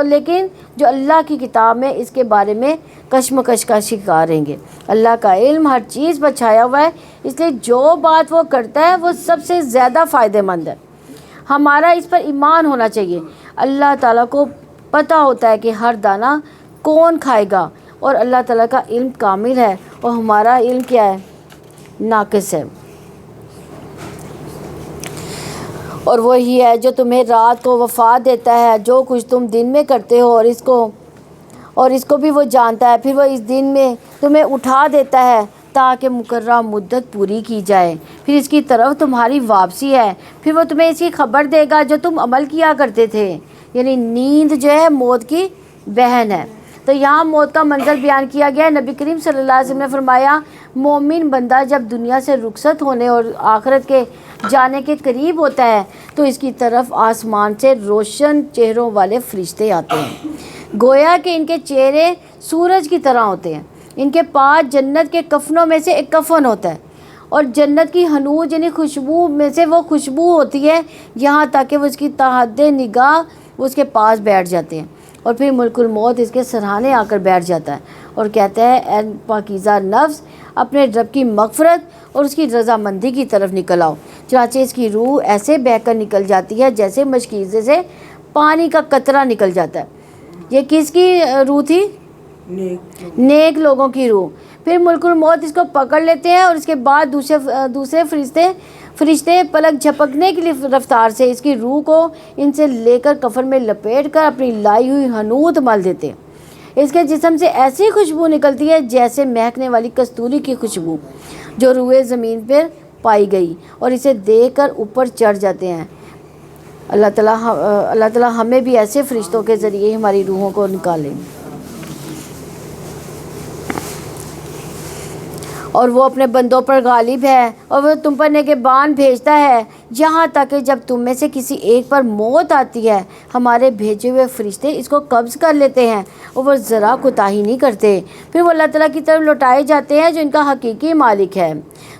لیکن جو اللہ کی کتاب میں اس کے بارے میں کشمکش کا شکار رہیں گے۔ اللہ کا علم ہر چیز پر چھایا ہوا ہے، اس لیے جو بات وہ کرتا ہے وہ سب سے زیادہ فائدہ مند ہے۔ ہمارا اس پر ایمان ہونا چاہیے۔ اللہ تعالیٰ کو پتہ ہوتا ہے کہ ہر دانہ کون کھائے گا، اور اللہ تعالیٰ کا علم کامل ہے اور ہمارا علم کیا ہے؟ ناقص ہے۔ اور وہی ہے جو تمہیں رات کو وفات دیتا ہے، جو کچھ تم دن میں کرتے ہو اور اس کو بھی وہ جانتا ہے، پھر وہ اس دن میں تمہیں اٹھا دیتا ہے تاکہ مقررہ مدت پوری کی جائے، پھر اس کی طرف تمہاری واپسی ہے، پھر وہ تمہیں اس کی خبر دے گا جو تم عمل کیا کرتے تھے۔ یعنی نیند جو ہے موت کی بہن ہے۔ تو یہاں موت کا منظر بیان کیا گیا ہے۔ نبی کریم صلی اللہ علیہ وسلم نے فرمایا مومن بندہ جب دنیا سے رخصت ہونے اور آخرت کے جانے کے قریب ہوتا ہے تو اس کی طرف آسمان سے روشن چہروں والے فرشتے آتے ہیں، گویا کہ ان کے چہرے سورج کی طرح ہوتے ہیں، ان کے پاس جنت کے کفنوں میں سے ایک کفن ہوتا ہے اور جنت کی حنوج یعنی خوشبو میں سے وہ خوشبو ہوتی ہے، یہاں تک کہ وہ اس کی تحت نگاہ وہ اس کے پاس بیٹھ جاتے ہیں اور پھر ملک الموت اس کے سرہانے آ کر بیٹھ جاتا ہے اور کہتا ہے اے پاکیزہ نفس اپنے رب کی مغفرت اور اس کی رضامندی کی طرف نکل آؤ، چنانچہ اس کی روح ایسے بہہ کر نکل جاتی ہے جیسے مشکیزے سے پانی کا قطرہ نکل جاتا ہے۔ یہ کس کی روح تھی؟ نیک لوگوں کی روح۔ پھر ملک الموت اس کو پکڑ لیتے ہیں اور اس کے بعد دوسرے فرشتے پلک جھپکنے کی رفتار سے اس کی روح کو ان سے لے کر کفن میں لپیٹ کر اپنی لائی ہوئی حنوط مل دیتے ہیں۔ اس کے جسم سے ایسی خوشبو نکلتی ہے جیسے مہکنے والی کستوری کی خوشبو جو روئے زمین پر پائی گئی، اور اسے دیکھ کر اوپر چڑھ جاتے ہیں۔ اللہ تعالیٰ ہمیں بھی ایسے فرشتوں کے ذریعے ہماری روحوں کو نکالے۔ اور وہ اپنے بندوں پر غالب ہے اور وہ تم پر نگہبان بھیجتا ہے یہاں تک کہ جب تم میں سے کسی ایک پر موت آتی ہے ہمارے بھیجے ہوئے فرشتے اس کو قبض کر لیتے ہیں اور وہ ذرا کوتاہی نہیں کرتے، پھر وہ اللہ تعالیٰ کی طرف لوٹائے جاتے ہیں جو ان کا حقیقی مالک ہے۔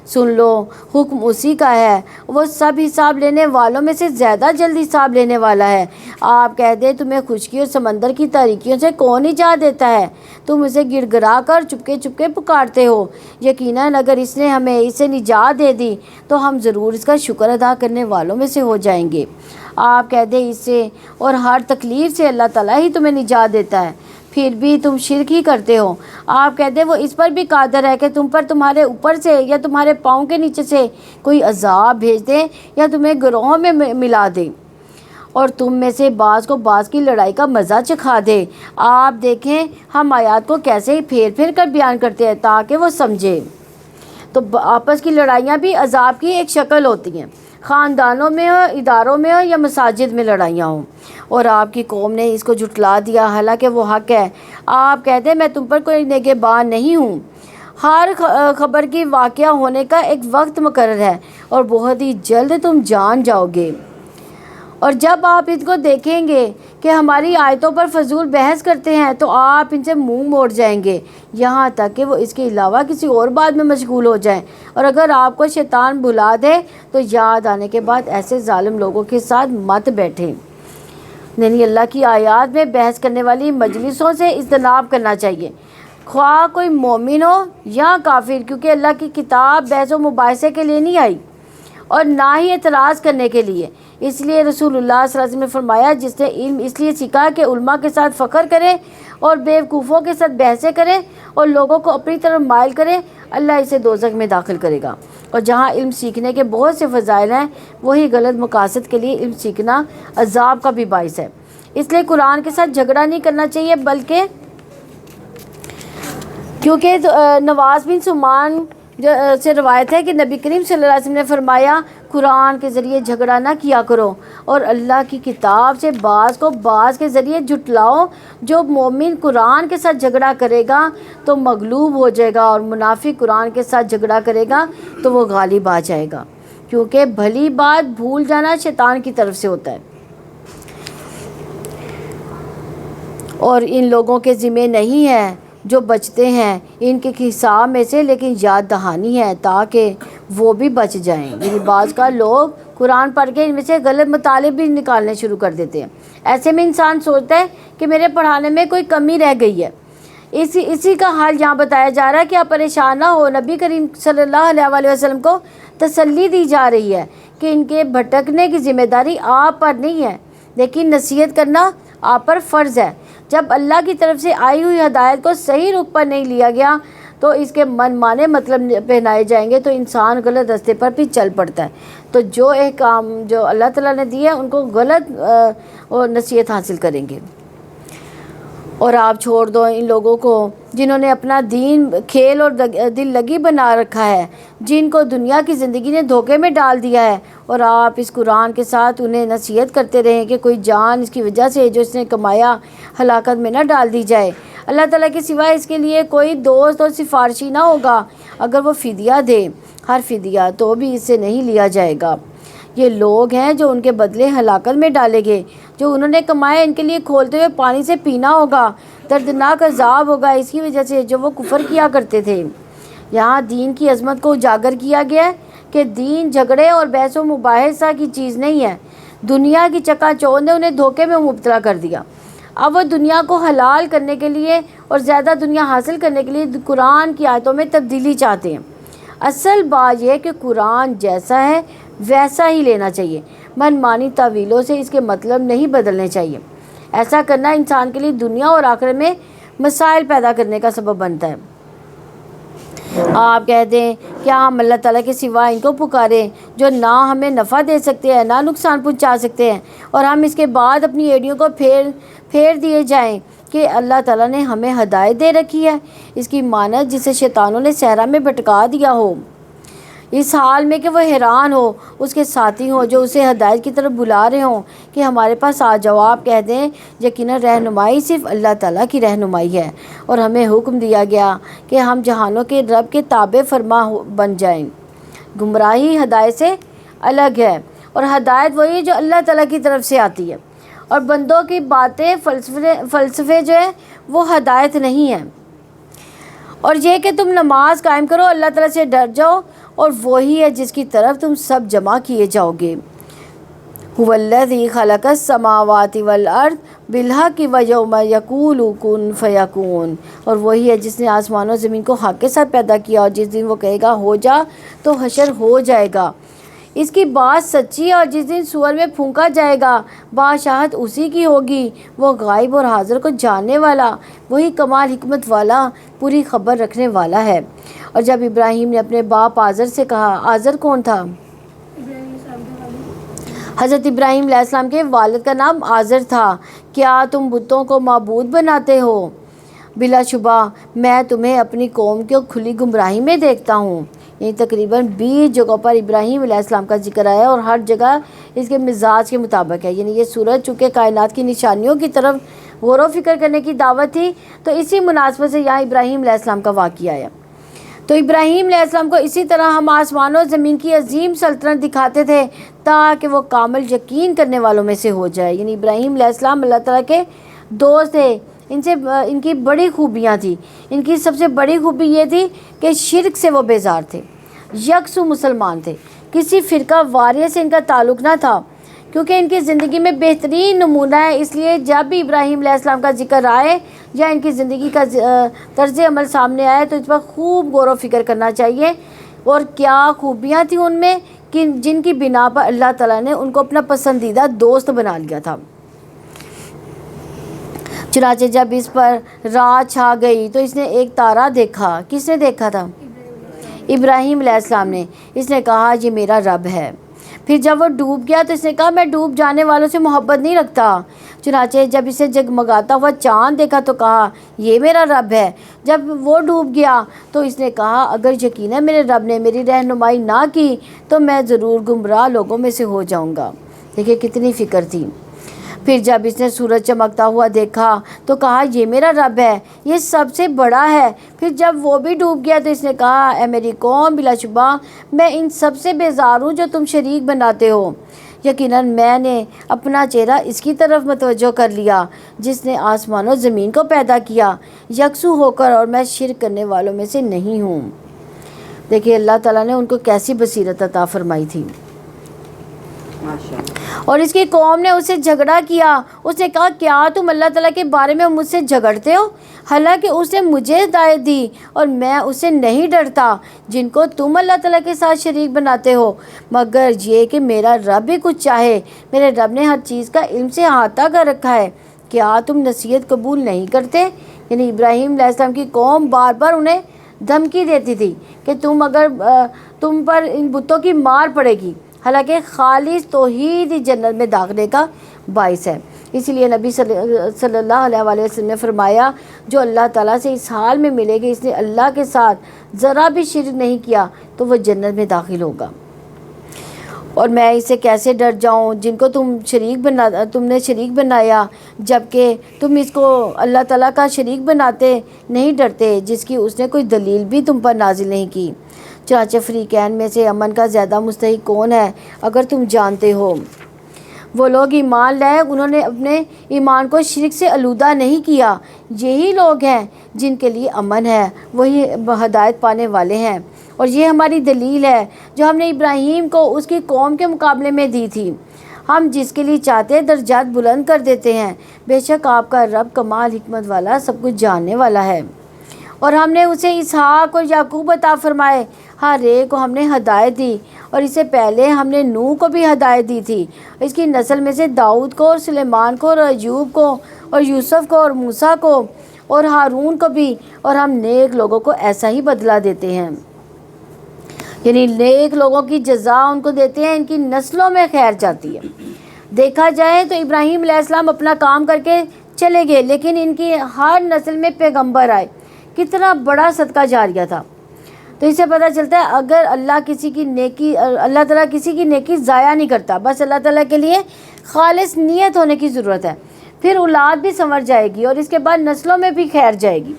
سن لو حکم اسی کا ہے، وہ سب حساب لینے والوں میں سے زیادہ جلد حساب لینے والا ہے۔ آپ کہہ دیں تمہیں خشکی اور سمندر کی تاریکیوں سے کون نجات دیتا ہے؟ تم اسے گڑ گڑا کر چپکے چپکے پکارتے ہو۔ یقیناً اگر اس نے ہمیں اسے نجات دے دی تو ہم ضرور اس کا شکر ادا کرنے والوں میں سے ہو جائیں گے۔ آپ کہہ دیں اس سے اور ہر تکلیف سے اللہ تعالیٰ ہی تمہیں نجات دیتا ہے، پھر بھی تم شرک ہی کرتے ہو۔ آپ کہتے ہیں وہ اس پر بھی قادر ہے کہ تم پر تمہارے اوپر سے یا تمہارے پاؤں کے نیچے سے کوئی عذاب بھیج دے یا تمہیں گروہوں میں ملا دے اور تم میں سے بعض کو بعض کی لڑائی کا مزہ چکھا دے۔ آپ دیکھیں ہم آیات کو کیسے پھیر پھیر کر بیان کرتے ہیں تاکہ وہ سمجھے۔ تو آپس کی لڑائیاں بھی عذاب کی ایک شکل ہوتی ہیں، خاندانوں میں ہو، اداروں میں ہو یا مساجد میں لڑائیاں ہوں، اور آپ کی قوم نے اس کو جھٹلا دیا حالانکہ وہ حق ہے۔ آپ کہتے ہیں میں تم پر کوئی نگہبان نہیں ہوں۔ ہر خبر کی واقعہ ہونے کا ایک وقت مقرر ہے اور بہت ہی جلد تم جان جاؤ گے، اور جب آپ ان کو دیکھیں گے کہ ہماری آیتوں پر فضول بحث کرتے ہیں تو آپ ان سے منہ موڑ جائیں گے یہاں تک کہ وہ اس کے علاوہ کسی اور بات میں مشغول ہو جائیں، اور اگر آپ کو شیطان بھلا دے تو یاد آنے کے بعد ایسے ظالم لوگوں کے ساتھ مت بیٹھیں۔ یعنی اللہ کی آیات میں بحث کرنے والی مجلسوں سے اجتناب کرنا چاہیے، خواہ کوئی مومن ہو یا کافر، کیونکہ اللہ کی کتاب بحث و مباحثے کے لیے نہیں آئی اور نہ ہی اعتراض کرنے کے لیے۔ اس لیے رسول اللہ صلی اللہ علیہ وسلم نے فرمایا جس نے علم اس لیے سیکھا کہ علماء کے ساتھ فخر کرے اور بیوقوفوں کے ساتھ بحثیں کرے اور لوگوں کو اپنی طرف مائل کرے، اللہ اسے دوزخ میں داخل کرے گا۔ اور جہاں علم سیکھنے کے بہت سے فضائل ہیں وہی غلط مقاصد کے لیے علم سیکھنا عذاب کا بھی باعث ہے۔ اس لیے قرآن کے ساتھ جھگڑا نہیں کرنا چاہیے، بلکہ کیونکہ نواز بن سمان سے روایت ہے کہ نبی کریم صلی اللہ علیہ وسلم نے فرمایا قرآن کے ذریعے جھگڑا نہ کیا کرو اور اللہ کی کتاب سے بعض کو بعض کے ذریعے جھٹلاؤ۔ جو مومن قرآن کے ساتھ جھگڑا کرے گا تو مغلوب ہو جائے گا اور منافق قرآن کے ساتھ جھگڑا کرے گا تو وہ غالب آ جائے گا، کیونکہ بھلی بات بھول جانا شیطان کی طرف سے ہوتا ہے۔ اور ان لوگوں کے ذمہ نہیں ہے جو بچتے ہیں ان کے حساب میں سے، لیکن یاد دہانی ہے تاکہ وہ بھی بچ جائیں۔ یعنی بعض کا لوگ قرآن پڑھ کے ان میں سے غلط مطالب بھی نکالنے شروع کر دیتے ہیں۔ ایسے میں انسان سوچتا ہے کہ میرے پڑھانے میں کوئی کمی رہ گئی ہے۔ اسی کا حال یہاں بتایا جا رہا ہے کہ آپ پریشان نہ ہو۔ نبی کریم صلی اللہ علیہ وسلم کو تسلی دی جا رہی ہے کہ ان کے بھٹکنے کی ذمہ داری آپ پر نہیں ہے، لیکن نصیحت کرنا آپ پر فرض ہے۔ جب اللہ کی طرف سے آئی ہوئی ہدایت کو صحیح رخ پر نہیں لیا گیا تو اس کے من مانے مطلب پہنائے جائیں گے تو انسان غلط راستے پر بھی چل پڑتا ہے. تو جو احکام جو اللہ تعالیٰ نے دیے ان کو غلط نصیحت حاصل کریں گے. اور آپ چھوڑ دو ان لوگوں کو جنہوں نے اپنا دین کھیل اور دل لگی بنا رکھا ہے، جن کو دنیا کی زندگی نے دھوکے میں ڈال دیا ہے، اور آپ اس قرآن کے ساتھ انہیں نصیحت کرتے رہیں کہ کوئی جان اس کی وجہ سے جو اس نے کمایا ہلاکت میں نہ ڈال دی جائے. اللہ تعالیٰ کے سوا اس کے لیے کوئی دوست اور سفارشی نہ ہوگا. اگر وہ فدیہ دے، ہر فدیہ تو بھی اس سے نہیں لیا جائے گا. یہ لوگ ہیں جو ان کے بدلے ہلاکت میں ڈالے گئے. جو انہوں نے کمایا ان کے لیے کھولتے ہوئے پانی سے پینا ہوگا، دردناک عذاب ہوگا اس کی وجہ سے جو وہ کفر کیا کرتے تھے. یہاں دین کی عظمت کو اجاگر کیا گیا ہے کہ دین جھگڑے اور بحث و مباحثہ کی چیز نہیں ہے. دنیا کی چکا چوند نے انہیں دھوکے میں مبتلا کر دیا. اب وہ دنیا کو حلال کرنے کے لیے اور زیادہ دنیا حاصل کرنے کے لیے قرآن کی آیتوں میں تبدیلی چاہتے ہیں. اصل بات یہ ہے کہ قرآن جیسا ہے ویسا ہی لینا چاہیے. من مانی تعویلوں سے اس کے مطلب نہیں بدلنے چاہیے. ایسا کرنا انسان کے لیے دنیا اور آخرت میں مسائل پیدا کرنے کا سبب بنتا ہے. آپ کہہ دیں کیا ہم اللہ تعالیٰ کے سوا ان کو پکاریں جو نہ ہمیں نفع دے سکتے ہیں نہ نقصان پہنچا سکتے ہیں، اور ہم اس کے بعد اپنی ایڑیوں کو پھیر دیے جائیں کہ اللہ تعالیٰ نے ہمیں ہدایت دے رکھی ہے. اس کی مانت جسے شیطانوں نے صحرا میں بھٹکا دیا ہو، اس حال میں کہ وہ حیران ہو، اس کے ساتھی ہوں جو اسے ہدایت کی طرف بلا رہے ہوں کہ ہمارے پاس آ جاؤ. آپ کہہ دیں یقیناً رہنمائی صرف اللہ تعالیٰ کی رہنمائی ہے، اور ہمیں حکم دیا گیا کہ ہم جہانوں کے رب کے تابع فرما بن جائیں. گمراہی ہدایت سے الگ ہے، اور ہدایت وہی ہے جو اللہ تعالیٰ کی طرف سے آتی ہے، اور بندوں کی باتیں فلسفے جو ہے وہ ہدایت نہیں ہے. اور یہ کہ تم نماز قائم کرو، اللہ تعالیٰ سے ڈر جاؤ، اور وہی ہے جس کی طرف تم سب جمع کیے جاؤ گے. هو الذی خلق السماوات والارض بالحق ویوم یقول کن فیکون. اور وہی ہے جس نے آسمان و زمین کو حق کے ساتھ پیدا کیا، اور جس دن وہ کہے گا ہو جا تو حشر ہو جائے گا. اس کی بات سچی ہے، اور جس دن سور میں پھونکا جائے گا بادشاہت اسی کی ہوگی. وہ غائب اور حاضر کو جاننے والا، وہی کمال حکمت والا، پوری خبر رکھنے والا ہے. اور جب ابراہیم نے اپنے باپ آزر سے کہا، آزر کون تھا؟ حضرت ابراہیم علیہ السلام کے والد کا نام آزر تھا. کیا تم بتوں کو معبود بناتے ہو؟ بلا شبہ میں تمہیں اپنی قوم کو کھلی گمراہی میں دیکھتا ہوں. یعنی تقریباً 20 جگہوں پر ابراہیم علیہ السلام کا ذکر آیا، اور ہر جگہ اس کے مزاج کے مطابق ہے. یعنی یہ سورج چونکہ کائنات کی نشانیوں کی طرف غور و فکر کرنے کی دعوت تھی، تو اسی مناسبت سے یہاں ابراہیم علیہ السلام کا واقعہ آیا. تو ابراہیم علیہ السلام کو اسی طرح ہم آسمان و زمین کی عظیم سلطنت دکھاتے تھے تاکہ وہ کامل یقین کرنے والوں میں سے ہو جائے. یعنی ابراہیم علیہ السلام اللہ تعالیٰ کے دوست تھے. ان کی بڑی خوبیاں تھیں. ان کی سب سے بڑی خوبی یہ تھی کہ شرک سے وہ بیزار تھے، یکسو مسلمان تھے، کسی فرقہ واریت سے ان کا تعلق نہ تھا، کیونکہ ان کی زندگی میں بہترین نمونہ ہے. اس لیے جب بھی ابراہیم علیہ السلام کا ذکر آئے یا ان کی زندگی کا طرز عمل سامنے آئے تو اس پر خوب غور و فکر کرنا چاہیے، اور کیا خوبیاں تھیں ان میں کہ جن کی بنا پر اللہ تعالیٰ نے ان کو اپنا پسندیدہ دوست بنا لیا تھا. چنانچہ جب اس پر رات چھا گئی تو اس نے ایک تارا دیکھا. کس نے دیکھا تھا؟ ابراہیم علیہ السلام نے. اس نے کہا یہ میرا رب ہے. پھر جب وہ ڈوب گیا تو اس نے کہا میں ڈوب جانے والوں سے محبت نہیں رکھتا. چنانچہ جب اسے جگمگاتا ہوا چاند دیکھا تو کہا یہ میرا رب ہے. جب وہ ڈوب گیا تو اس نے کہا اگر یقیناً میرے رب نے میری رہنمائی نہ کی تو میں ضرور گمراہ لوگوں میں سے ہو جاؤں گا. دیکھیے کتنی فکر تھی. پھر جب اس نے سورج چمکتا ہوا دیکھا تو کہا یہ میرا رب ہے، یہ سب سے بڑا ہے. پھر جب وہ بھی ڈوب گیا تو اس نے کہا اے میری قوم، بلا شبہ میں ان سب سے بیزار ہوں جو تم شریک بناتے ہو. یقیناً میں نے اپنا چہرہ اس کی طرف متوجہ کر لیا جس نے آسمان و زمین کو پیدا کیا یکسو ہو کر، اور میں شرک کرنے والوں میں سے نہیں ہوں. دیکھیے اللہ تعالیٰ نے ان کو کیسی بصیرت عطا فرمائی تھی. اور اس کی قوم نے اس سے جھگڑا کیا. اس نے کہا کیا تم اللہ تعالیٰ کے بارے میں مجھ سے جھگڑتے ہو، حالانکہ اس نے مجھے ہدایت دی اور میں اس سے نہیں ڈرتا جن کو تم اللہ تعالیٰ کے ساتھ شریک بناتے ہو، مگر یہ کہ میرا رب بھی کچھ چاہے. میرے رب نے ہر چیز کا علم سے احاطہ کر رکھا ہے. کیا تم نصیحت قبول نہیں کرتے؟ یعنی ابراہیم علیہ السلام کی قوم بار بار انہیں دھمکی دیتی تھی کہ تم پر ان بتوں کی مار پڑے گی، حالانکہ خالص توحید ہی جنت میں داخلے کا باعث ہے۔ اسی لیے نبی صلی اللہ علیہ وآلہ وسلم نے فرمایا جو اللہ تعالیٰ سے اس حال میں ملے گی، اس نے اللہ کے ساتھ ذرا بھی شرک نہیں کیا تو وہ جنت میں داخل ہوگا۔ اور میں اس سے کیسے ڈر جاؤں جن کو تم نے شریک بنایا، جبکہ تم اس کو اللہ تعالیٰ کا شریک بناتے نہیں ڈرتے، جس کی اس نے کوئی دلیل بھی تم پر نازل نہیں کی۔ چنانچہ فریقین میں سے امن کا زیادہ مستحق کون ہے اگر تم جانتے ہو؟ وہ لوگ ایمان لائے، انہوں نے اپنے ایمان کو شرک سے آلودہ نہیں کیا، یہی لوگ ہیں جن کے لیے امن ہے، وہی ہدایت پانے والے ہیں۔ اور یہ ہماری دلیل ہے جو ہم نے ابراہیم کو اس کی قوم کے مقابلے میں دی تھی، ہم جس کے لیے چاہتے درجات بلند کر دیتے ہیں، بے شک آپ کا رب کمال حکمت والا، سب کچھ جاننے والا ہے۔ اور ہم نے اسے اسحاق اور یعقوب عطا فرمائے، ہر ایک کو ہم نے ہدایت دی، اور اس سے پہلے ہم نے نوح کو بھی ہدایت دی تھی، اس کی نسل میں سے داؤد کو اور سلیمان کو اور ایوب کو اور یوسف کو اور موسیٰ کو اور ہارون کو بھی، اور ہم نیک لوگوں کو ایسا ہی بدلہ دیتے ہیں، یعنی نیک لوگوں کی جزا ان کو دیتے ہیں، ان کی نسلوں میں خیر جاتی ہے۔ دیکھا جائے تو ابراہیم علیہ السلام اپنا کام کر کے چلے گئے، لیکن ان کی ہر نسل میں پیغمبر آئے، کتنا بڑا صدقہ جاریہ تھا۔ تو اس سے پتہ چلتا ہے اگر اللہ تعالیٰ کسی کی نیکی ضائع نہیں کرتا، بس اللہ تعالیٰ کے لیے خالص نیت ہونے کی ضرورت ہے، پھر اولاد بھی سنور جائے گی اور اس کے بعد نسلوں میں بھی خیر جائے گی۔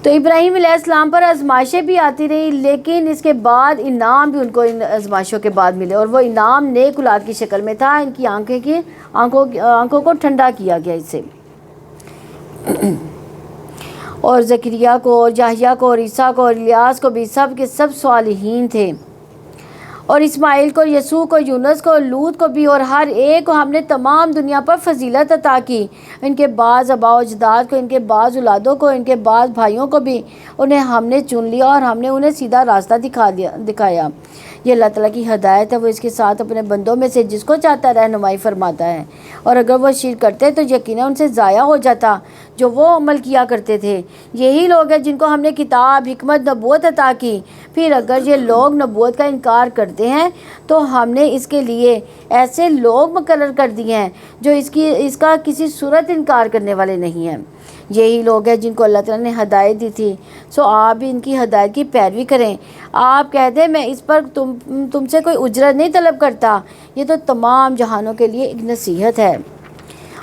تو ابراہیم علیہ السلام پر آزمائشیں بھی آتی رہی، لیکن اس کے بعد انعام بھی ان کو ان آزمائشوں کے بعد ملے، اور وہ انعام نیک اولاد کی شکل میں تھا۔ ان کی آنکھوں کو ٹھنڈا کیا گیا اس سے۔ اور زکریا کو اور یحییٰ کو اور عیسیٰ کو اور الیاس کو بھی سب کے سب صالحین تھے، اور اسماعیل کو، یسوع کو، یونس کو، لوط کو بھی، اور ہر ایک کو ہم نے تمام دنیا پر فضیلت عطا کی۔ ان کے بعض آباء و اجداد کو، ان کے بعض اولادوں کو، ان کے بعض بھائیوں کو بھی انہیں ہم نے چن لیا، اور ہم نے انہیں سیدھا راستہ دکھایا۔ یہ اللہ تعالیٰ کی ہدایت ہے، وہ اس کے ساتھ اپنے بندوں میں سے جس کو چاہتا رہنمائی فرماتا ہے، اور اگر وہ شرک کرتے تو یقیناً ان سے ضائع ہو جاتا جو وہ عمل کیا کرتے تھے۔ یہی لوگ ہیں جن کو ہم نے کتاب، حکمت، نبوت عطا کی۔ پھر اگر یہ لوگ نبوت کا انکار کرتے ہیں تو ہم نے اس کے لیے ایسے لوگ مقرر کر دیے ہیں جو اس کا کسی صورت انکار کرنے والے نہیں ہیں۔ یہی لوگ ہیں جن کو اللہ تعالیٰ نے ہدایت دی تھی، سو آپ بھی ان کی ہدایت کی پیروی کریں۔ آپ کہتے ہیں میں اس پر تم سے کوئی اجرت نہیں طلب کرتا، یہ تو تمام جہانوں کے لیے ایک نصیحت ہے۔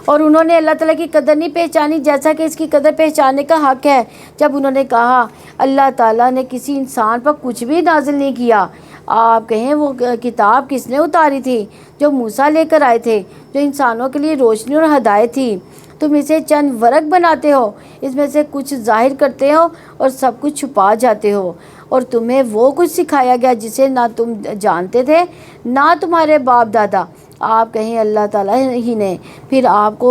اور انہوں نے اللہ تعالیٰ کی قدر نہیں پہچانی جیسا کہ اس کی قدر پہچاننے کا حق ہے، جب انہوں نے کہا اللہ تعالیٰ نے کسی انسان پر کچھ بھی نازل نہیں کیا۔ آپ کہیں وہ کتاب کس نے اتاری تھی جو موسیٰ لے کر آئے تھے، جو انسانوں کے لیے روشنی اور ہدایت تھی؟ تم اسے چند ورق بناتے ہو، اس میں سے کچھ ظاہر کرتے ہو اور سب کچھ چھپا جاتے ہو، اور تمہیں وہ کچھ سکھایا گیا جسے نہ تم جانتے تھے نہ تمہارے باپ دادا۔ آپ کہیں اللہ تعالیٰ ہی نے، پھر آپ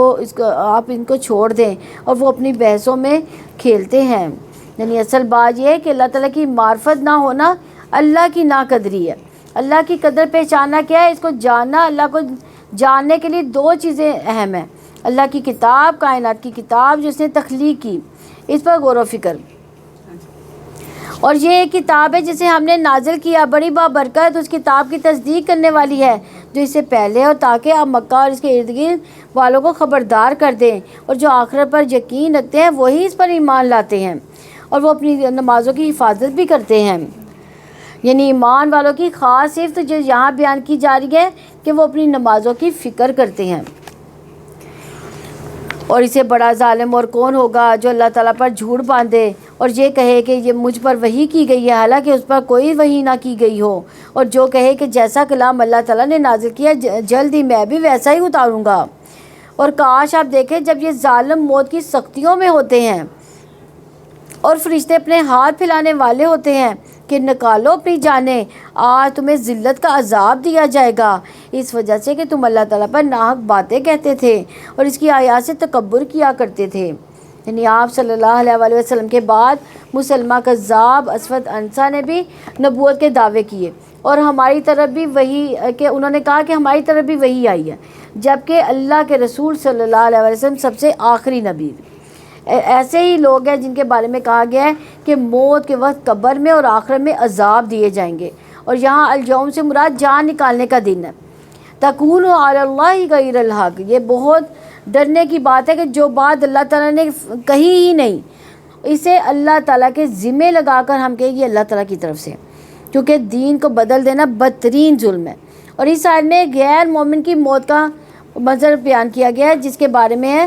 ان کو چھوڑ دیں اور وہ اپنی بحثوں میں کھیلتے ہیں۔ یعنی اصل بات یہ ہے کہ اللہ تعالیٰ کی معرفت نہ ہونا اللہ کی ناقدری ہے۔ اللہ کی قدر پہچاننا کیا ہے؟ اس کو جاننا۔ اللہ کو جاننے کے لیے دو چیزیں اہم ہیں: اللہ کی کتاب، کائنات کی کتاب جو اس نے تخلیق کی، اس پر غور و فکر، اور یہ ایک کتاب ہے جسے ہم نے نازل کیا، بڑی بابرکت، اس کتاب کی تصدیق کرنے والی ہے جو اس سے پہلے، اور تاکہ آپ مکہ اور اس کے ارد گرد والوں کو خبردار کر دیں، اور جو آخرت پر یقین رکھتے ہیں وہی اس پر ایمان لاتے ہیں، اور وہ اپنی نمازوں کی حفاظت بھی کرتے ہیں۔ یعنی ایمان والوں کی خاص صفت جو یہاں بیان کی جا رہی ہے کہ وہ اپنی نمازوں کی فکر کرتے ہیں۔ اور اسے بڑا ظالم اور کون ہوگا جو اللہ تعالیٰ پر جھوٹ باندھے اور یہ کہے کہ یہ مجھ پر وحی کی گئی ہے، حالانکہ اس پر کوئی وحی نہ کی گئی ہو، اور جو کہے کہ جیسا کلام اللہ تعالیٰ نے نازل کیا جلد ہی میں بھی ویسا ہی اتاروں گا۔ اور کاش آپ دیکھیں جب یہ ظالم موت کی سختیوں میں ہوتے ہیں اور فرشتے اپنے ہاتھ پھیلانے والے ہوتے ہیں کہ نکالو اپنی جانیں، آج تمہیں ذلت کا عذاب دیا جائے گا، اس وجہ سے کہ تم اللہ تعالیٰ پر ناحق باتیں کہتے تھے اور اس کی آیات سے تکبر کیا کرتے تھے۔ یعنی آپ صلی اللہ علیہ وآلہ وسلم کے بعد مسلمہ کذاب اسود انسا نے بھی نبوت کے دعوے کیے، اور ہماری طرف بھی وہی کہ انہوں نے کہا کہ ہماری طرف بھی وہی آئی ہے، جبکہ اللہ کے رسول صلی اللہ علیہ وسلم سب سے آخری نبی، ایسے ہی لوگ ہیں جن کے بارے میں کہا گیا ہے کہ موت کے وقت قبر میں اور آخرت میں عذاب دیے جائیں گے. اور یہاں الیوم سے مراد جان نکالنے کا دن ہے. تکون علی اللہ غیر الحق، یہ بہت ڈرنے کی بات ہے کہ جو بات اللہ تعالیٰ نے کہی ہی نہیں اسے اللہ تعالیٰ کے ذمے لگا کر ہم کہیں یہ اللہ تعالیٰ کی طرف سے، کیونکہ دین کو بدل دینا بدترین ظلم ہے. اور اس آیت میں غیر مومن کی موت کا منظر بیان کیا گیا ہے جس کے بارے میں ہے.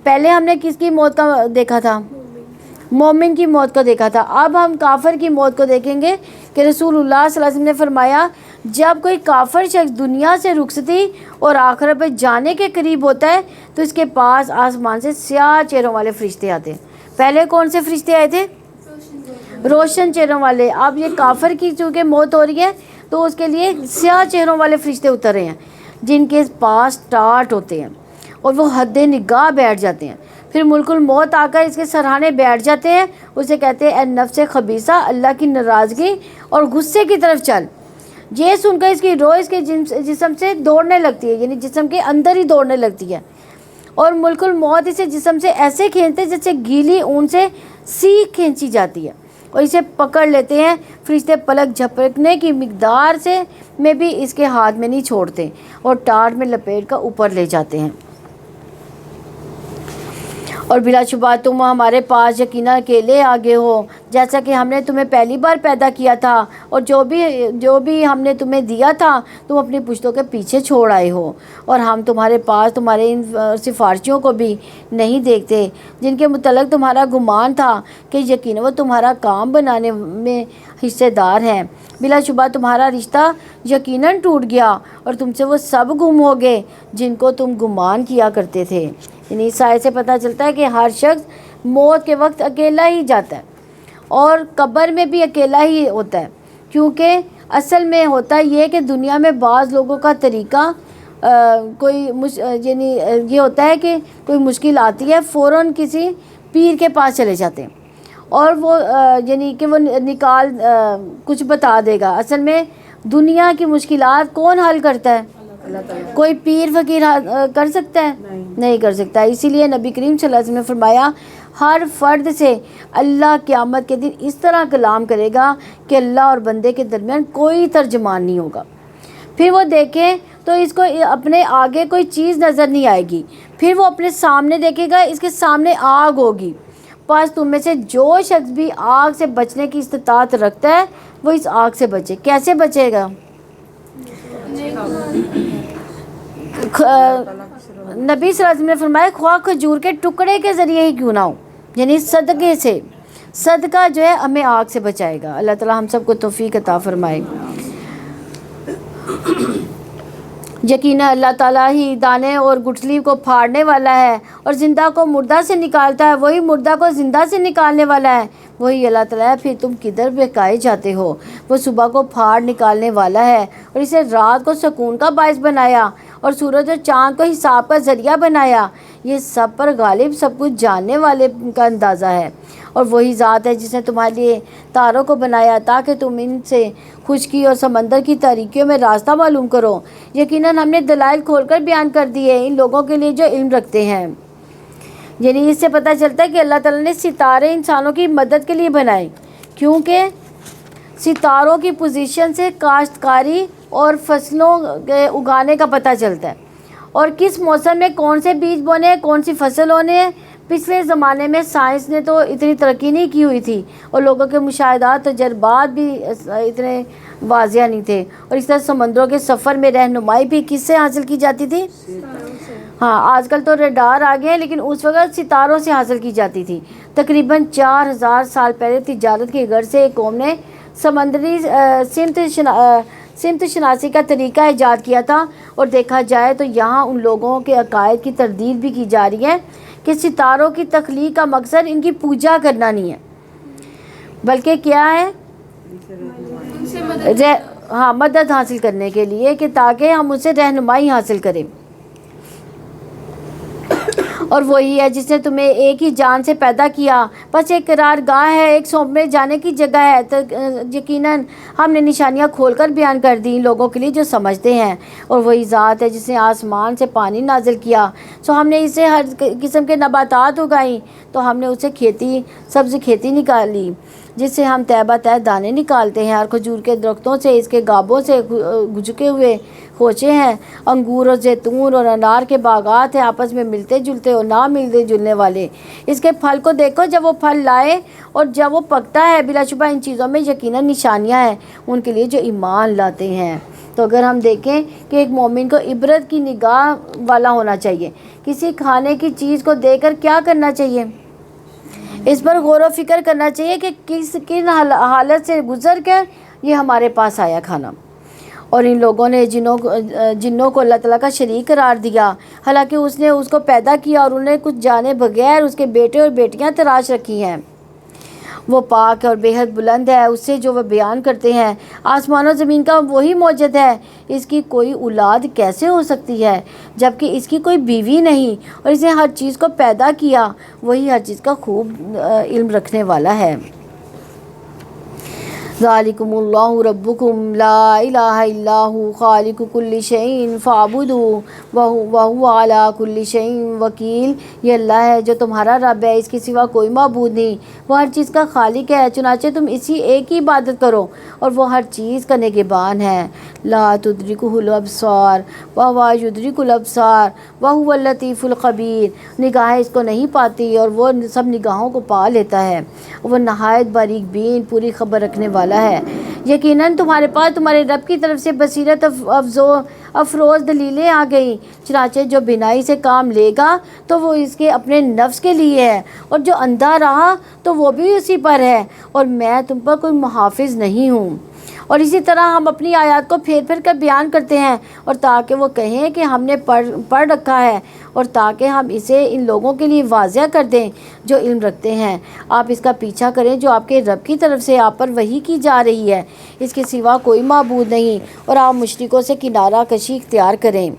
پہلے ہم نے کس کی موت کا دیکھا تھا؟ مومن کی موت کو دیکھا تھا. اب ہم کافر کی موت کو دیکھیں گے کہ رسول اللہ صلی اللہ علیہ وسلم نے فرمایا جب کوئی کافر شخص دنیا سے رخصتی اور آخرت پہ جانے کے قریب ہوتا ہے تو اس کے پاس آسمان سے سیاہ چہروں والے فرشتے آتے ہیں. پہلے کون سے فرشتے آئے تھے؟ روشن چہروں والے. اب یہ کافر کی چونکہ موت ہو رہی ہے تو اس کے لیے سیاہ چہروں والے فرشتے اتر رہے ہیں جن کے پاس ٹاٹ ہوتے ہیں اور وہ حد نگاہ بیٹھ جاتے ہیں. پھر ملک الموت آ کر اس کے سرہانے بیٹھ جاتے ہیں. اسے کہتے ہیں اے نفس خبیثہ، اللہ کی ناراضگی اور غصے کی طرف چل. یہ سن کر اس کی روح اس کے جسم سے دوڑنے لگتی ہے، یعنی جسم کے اندر ہی دوڑنے لگتی ہے. اور ملک الموت اسے جسم سے ایسے کھینچتے جیسے گیلی اون سے سیخ کھینچی جاتی ہے اور اسے پکڑ لیتے ہیں. فرشتے پلک جھپکنے کی مقدار سے میں بھی اس کے ہاتھ میں نہیں چھوڑتے اور ٹاٹ میں لپیٹ کر اوپر لے جاتے ہیں. اور بلا شبہ تم ہمارے پاس یقینا اکیلے آگے ہو، جیسا کہ ہم نے تمہیں پہلی بار پیدا کیا تھا اور جو بھی ہم نے تمہیں دیا تھا تم اپنی پشتوں کے پیچھے چھوڑ آئے ہو. اور ہم تمہارے پاس تمہارے ان سفارشیوں کو بھی نہیں دیکھتے جن کے متعلق تمہارا گمان تھا کہ یقینا وہ تمہارا کام بنانے میں حصے دار ہیں. بلا شبہ تمہارا رشتہ یقیناً ٹوٹ گیا اور تم سے وہ سب گم ہو گئے جن کو تم گمان کیا کرتے تھے. یعنی اس آیت سے پتہ چلتا ہے کہ ہر شخص موت کے وقت اکیلا ہی جاتا ہے اور قبر میں بھی اکیلا ہی ہوتا ہے، کیونکہ اصل میں ہوتا یہ کہ دنیا میں بعض لوگوں کا طریقہ یعنی یہ ہوتا ہے کہ کوئی مشکل آتی ہے فوراً کسی پیر کے پاس چلے جاتے ہیں اور وہ یعنی کہ وہ کچھ بتا دے گا. اصل میں دنیا کی مشکلات کون حل کرتا ہے؟ کوئی پیر فقیر کر سکتا ہے؟ نہیں کر سکتا. اسی لیے نبی کریم صلی اللہ علیہ وسلم نے فرمایا ہر فرد سے اللہ قیامت کے دن اس طرح کلام کرے گا کہ اللہ اور بندے کے درمیان کوئی ترجمان نہیں ہوگا. پھر وہ دیکھیں تو اس کو اپنے آگے کوئی چیز نظر نہیں آئے گی. پھر وہ اپنے سامنے دیکھے گا، اس کے سامنے آگ ہوگی. پس تم میں سے جو شخص بھی آگ سے بچنے کی استطاعت رکھتا ہے وہ اس آگ سے بچے. کیسے بچے گا؟ نبی صلی اللہ علیہ وسلم نے فرمایا خواہ کھجور کے ٹکڑے کے ذریعے ہی کیوں نہ ہو، یعنی صدقے سے. صدقہ جو ہے ہمیں آگ سے بچائے گا. اللہ تعالی ہم سب کو توفیق عطا فرمائے. یقینا اللہ تعالیٰ ہی دانے اور گٹھلی کو پھاڑنے والا ہے اور زندہ کو مردہ سے نکالتا ہے. وہی مردہ کو زندہ سے نکالنے والا ہے. وہی اللہ تعالیٰ ہے. پھر تم کدھر بہکائے جاتے ہو؟ وہ صبح کو پھاڑ نکالنے والا ہے اور اسے رات کو سکون کا باعث بنایا اور سورج اور چاند کو حساب کا ذریعہ بنایا. یہ سب پر غالب سب کچھ جاننے والے کا اندازہ ہے. اور وہی ذات ہے جس نے تمہارے لیے تاروں کو بنایا تاکہ تم ان سے خشکی اور سمندر کی تاریکیوں میں راستہ معلوم کرو. یقیناً ہم نے دلائل کھول کر بیان کر دیے ان لوگوں کے لیے جو علم رکھتے ہیں. یعنی اس سے پتہ چلتا ہے کہ اللہ تعالیٰ نے ستارے انسانوں کی مدد کے لیے بنائے، کیونکہ ستاروں کی پوزیشن سے کاشتکاری اور فصلوں کے اگانے کا پتہ چلتا ہے اور کس موسم میں کون سے بیج بونے ہیں، کون سی فصل ہونے ہیں. پچھلے زمانے میں سائنس نے تو اتنی ترقی نہیں کی ہوئی تھی اور لوگوں کے مشاہدات تجربات بھی اتنے واضح نہیں تھے. اور اس طرح سمندروں کے سفر میں رہنمائی بھی کس سے حاصل کی جاتی تھی؟ ہاں آج کل تو ریڈار آ گئے ہیں، لیکن اس وقت ستاروں سے حاصل کی جاتی تھی. تقریباً 4000 سال پہلے تجارت کی غرض سے ایک قوم نے سمندری سمت شناسی کا طریقہ ایجاد کیا تھا. اور دیکھا جائے تو یہاں ان لوگوں کے عقائد کی تردید بھی کی جا رہی ہے کہ ستاروں کی تخلیق کا مقصد ان کی پوجا کرنا نہیں ہے بلکہ کیا ہے؟ مدد حاصل کرنے کے لیے کہ تاکہ ہم اسے رہنمائی حاصل کریں. اور وہی ہے جس نے تمہیں ایک ہی جان سے پیدا کیا، بس ایک قرار گاہ ہے، ایک سونپنے جانے کی جگہ ہے۔ تو یقیناً ہم نے نشانیاں کھول کر بیان کر دیں لوگوں کے لیے جو سمجھتے ہیں۔ اور وہی ذات ہے جس نے آسمان سے پانی نازل کیا، سو ہم نے اسے ہر قسم کے نباتات اگائیں، تو ہم نے اسے سبز کھیتی نکالی جس سے ہم تہ بہ دانے نکالتے ہیں۔ اور کھجور کے درختوں سے اس کے گابوں سے جھکے ہوئے خوچے ہیں۔ انگور اور زیتون اور انار کے باغات ہیں، آپس میں ملتے جلتے اور نہ ملتے جلنے والے۔ اس کے پھل کو دیکھو جب وہ پھل لائے اور جب وہ پکتا ہے، بلا شبہ ان چیزوں میں یقیناً نشانیاں ہیں ان کے لیے جو ایمان لاتے ہیں۔ تو اگر ہم دیکھیں کہ ایک مومن کو عبرت کی نگاہ والا ہونا چاہیے، کسی کھانے کی چیز کو دیکھ کر کیا کرنا چاہیے؟ اس پر غور و فکر کرنا چاہیے کہ کن حالت سے گزر کر یہ ہمارے پاس آیا کھانا۔ اور ان لوگوں نے جنوں کو اللہ تعالیٰ کا شریک قرار دیا، حالانکہ اس نے اس کو پیدا کیا اور انہیں کچھ جانے بغیر اس کے بیٹے اور بیٹیاں تراش رکھی ہیں۔ وہ پاک اور بے حد بلند ہے اس سے جو وہ بیان کرتے ہیں۔ آسمان و زمین کا وہی موجد ہے، اس کی کوئی اولاد کیسے ہو سکتی ہے جبکہ اس کی کوئی بیوی نہیں، اور اس نے ہر چیز کو پیدا کیا، وہی ہر چیز کا خوب علم رکھنے والا ہے۔ ذالکم اللہ ربکم لا الہ الا ہو خالق کل شیء فاعبدوہ وہو علی کل شیء وکیل۔ یہ اللہ ہے جو تمہارا رب ہے، اس کے سوا کوئی معبود نہیں، وہ ہر چیز کا خالق ہے، چنانچہ تم اسی ایک کی عبادت کرو، اور وہ ہر چیز کا نگہبان ہے۔ لا تدرکہ الابصار وہو یدرک الابصار وہو اللطیف الخبیر۔ نگاہیں اس کو نہیں پاتی اور وہ سب نگاہوں کو پا لیتا ہے، وہ نہایت باریک بین پوری خبر رکھنے والا ہے۔ یقیناً تمہارے پاس تمہارے رب کی طرف سے بصیرت افروز دلیلیں آ گئیں، چنانچہ جو بینائی سے کام لے گا تو وہ اس کے اپنے نفس کے لیے ہے، اور جو اندھا رہا تو وہ بھی اسی پر ہے، اور میں تم پر کوئی محافظ نہیں ہوں۔ اور اسی طرح ہم اپنی آیات کو پھیر پھیر کر بیان کرتے ہیں، اور تاکہ وہ کہیں کہ ہم نے پڑھ رکھا ہے، اور تاکہ ہم اسے ان لوگوں کے لیے واضح کر دیں جو علم رکھتے ہیں۔ آپ اس کا پیچھا کریں جو آپ کے رب کی طرف سے آپ پر وحی کی جا رہی ہے، اس کے سوا کوئی معبود نہیں، اور آپ مشرکوں سے کنارہ کشی اختیار کریں۔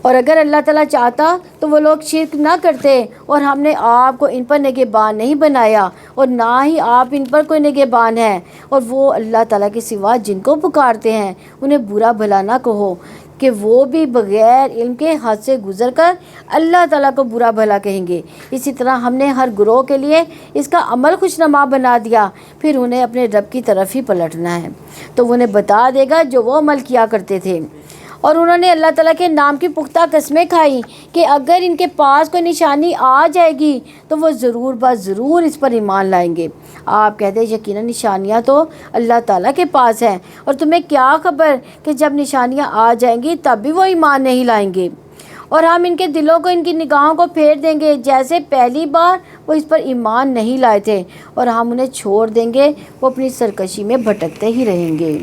اور اگر اللہ تعالیٰ چاہتا تو وہ لوگ شرک نہ کرتے، اور ہم نے آپ کو ان پر نگہبان نہیں بنایا، اور نہ ہی آپ ان پر کوئی نگہبان ہے۔ اور وہ اللہ تعالیٰ کے سوا جن کو پکارتے ہیں انہیں برا بھلا نہ کہو، کہ وہ بھی بغیر علم کے حد سے گزر کر اللہ تعالیٰ کو برا بھلا کہیں گے۔ اسی طرح ہم نے ہر گروہ کے لیے اس کا عمل خوشنما بنا دیا، پھر انہیں اپنے رب کی طرف ہی پلٹنا ہے، تو وہ انہیں بتا دے گا جو وہ عمل کیا کرتے تھے۔ اور انہوں نے اللہ تعالیٰ کے نام کی پختہ قسمیں کھائیں کہ اگر ان کے پاس کوئی نشانی آ جائے گی تو وہ ضرور ضرور اس پر ایمان لائیں گے۔ آپ کہتے ہیں یقیناً نشانیاں تو اللہ تعالیٰ کے پاس ہیں، اور تمہیں کیا خبر کہ جب نشانیاں آ جائیں گی تب بھی وہ ایمان نہیں لائیں گے، اور ہم ان کے دلوں کو ان کی نگاہوں کو پھیر دیں گے جیسے پہلی بار وہ اس پر ایمان نہیں لائے تھے، اور ہم انہیں چھوڑ دیں گے وہ اپنی سرکشی میں بھٹکتے ہی رہیں گے۔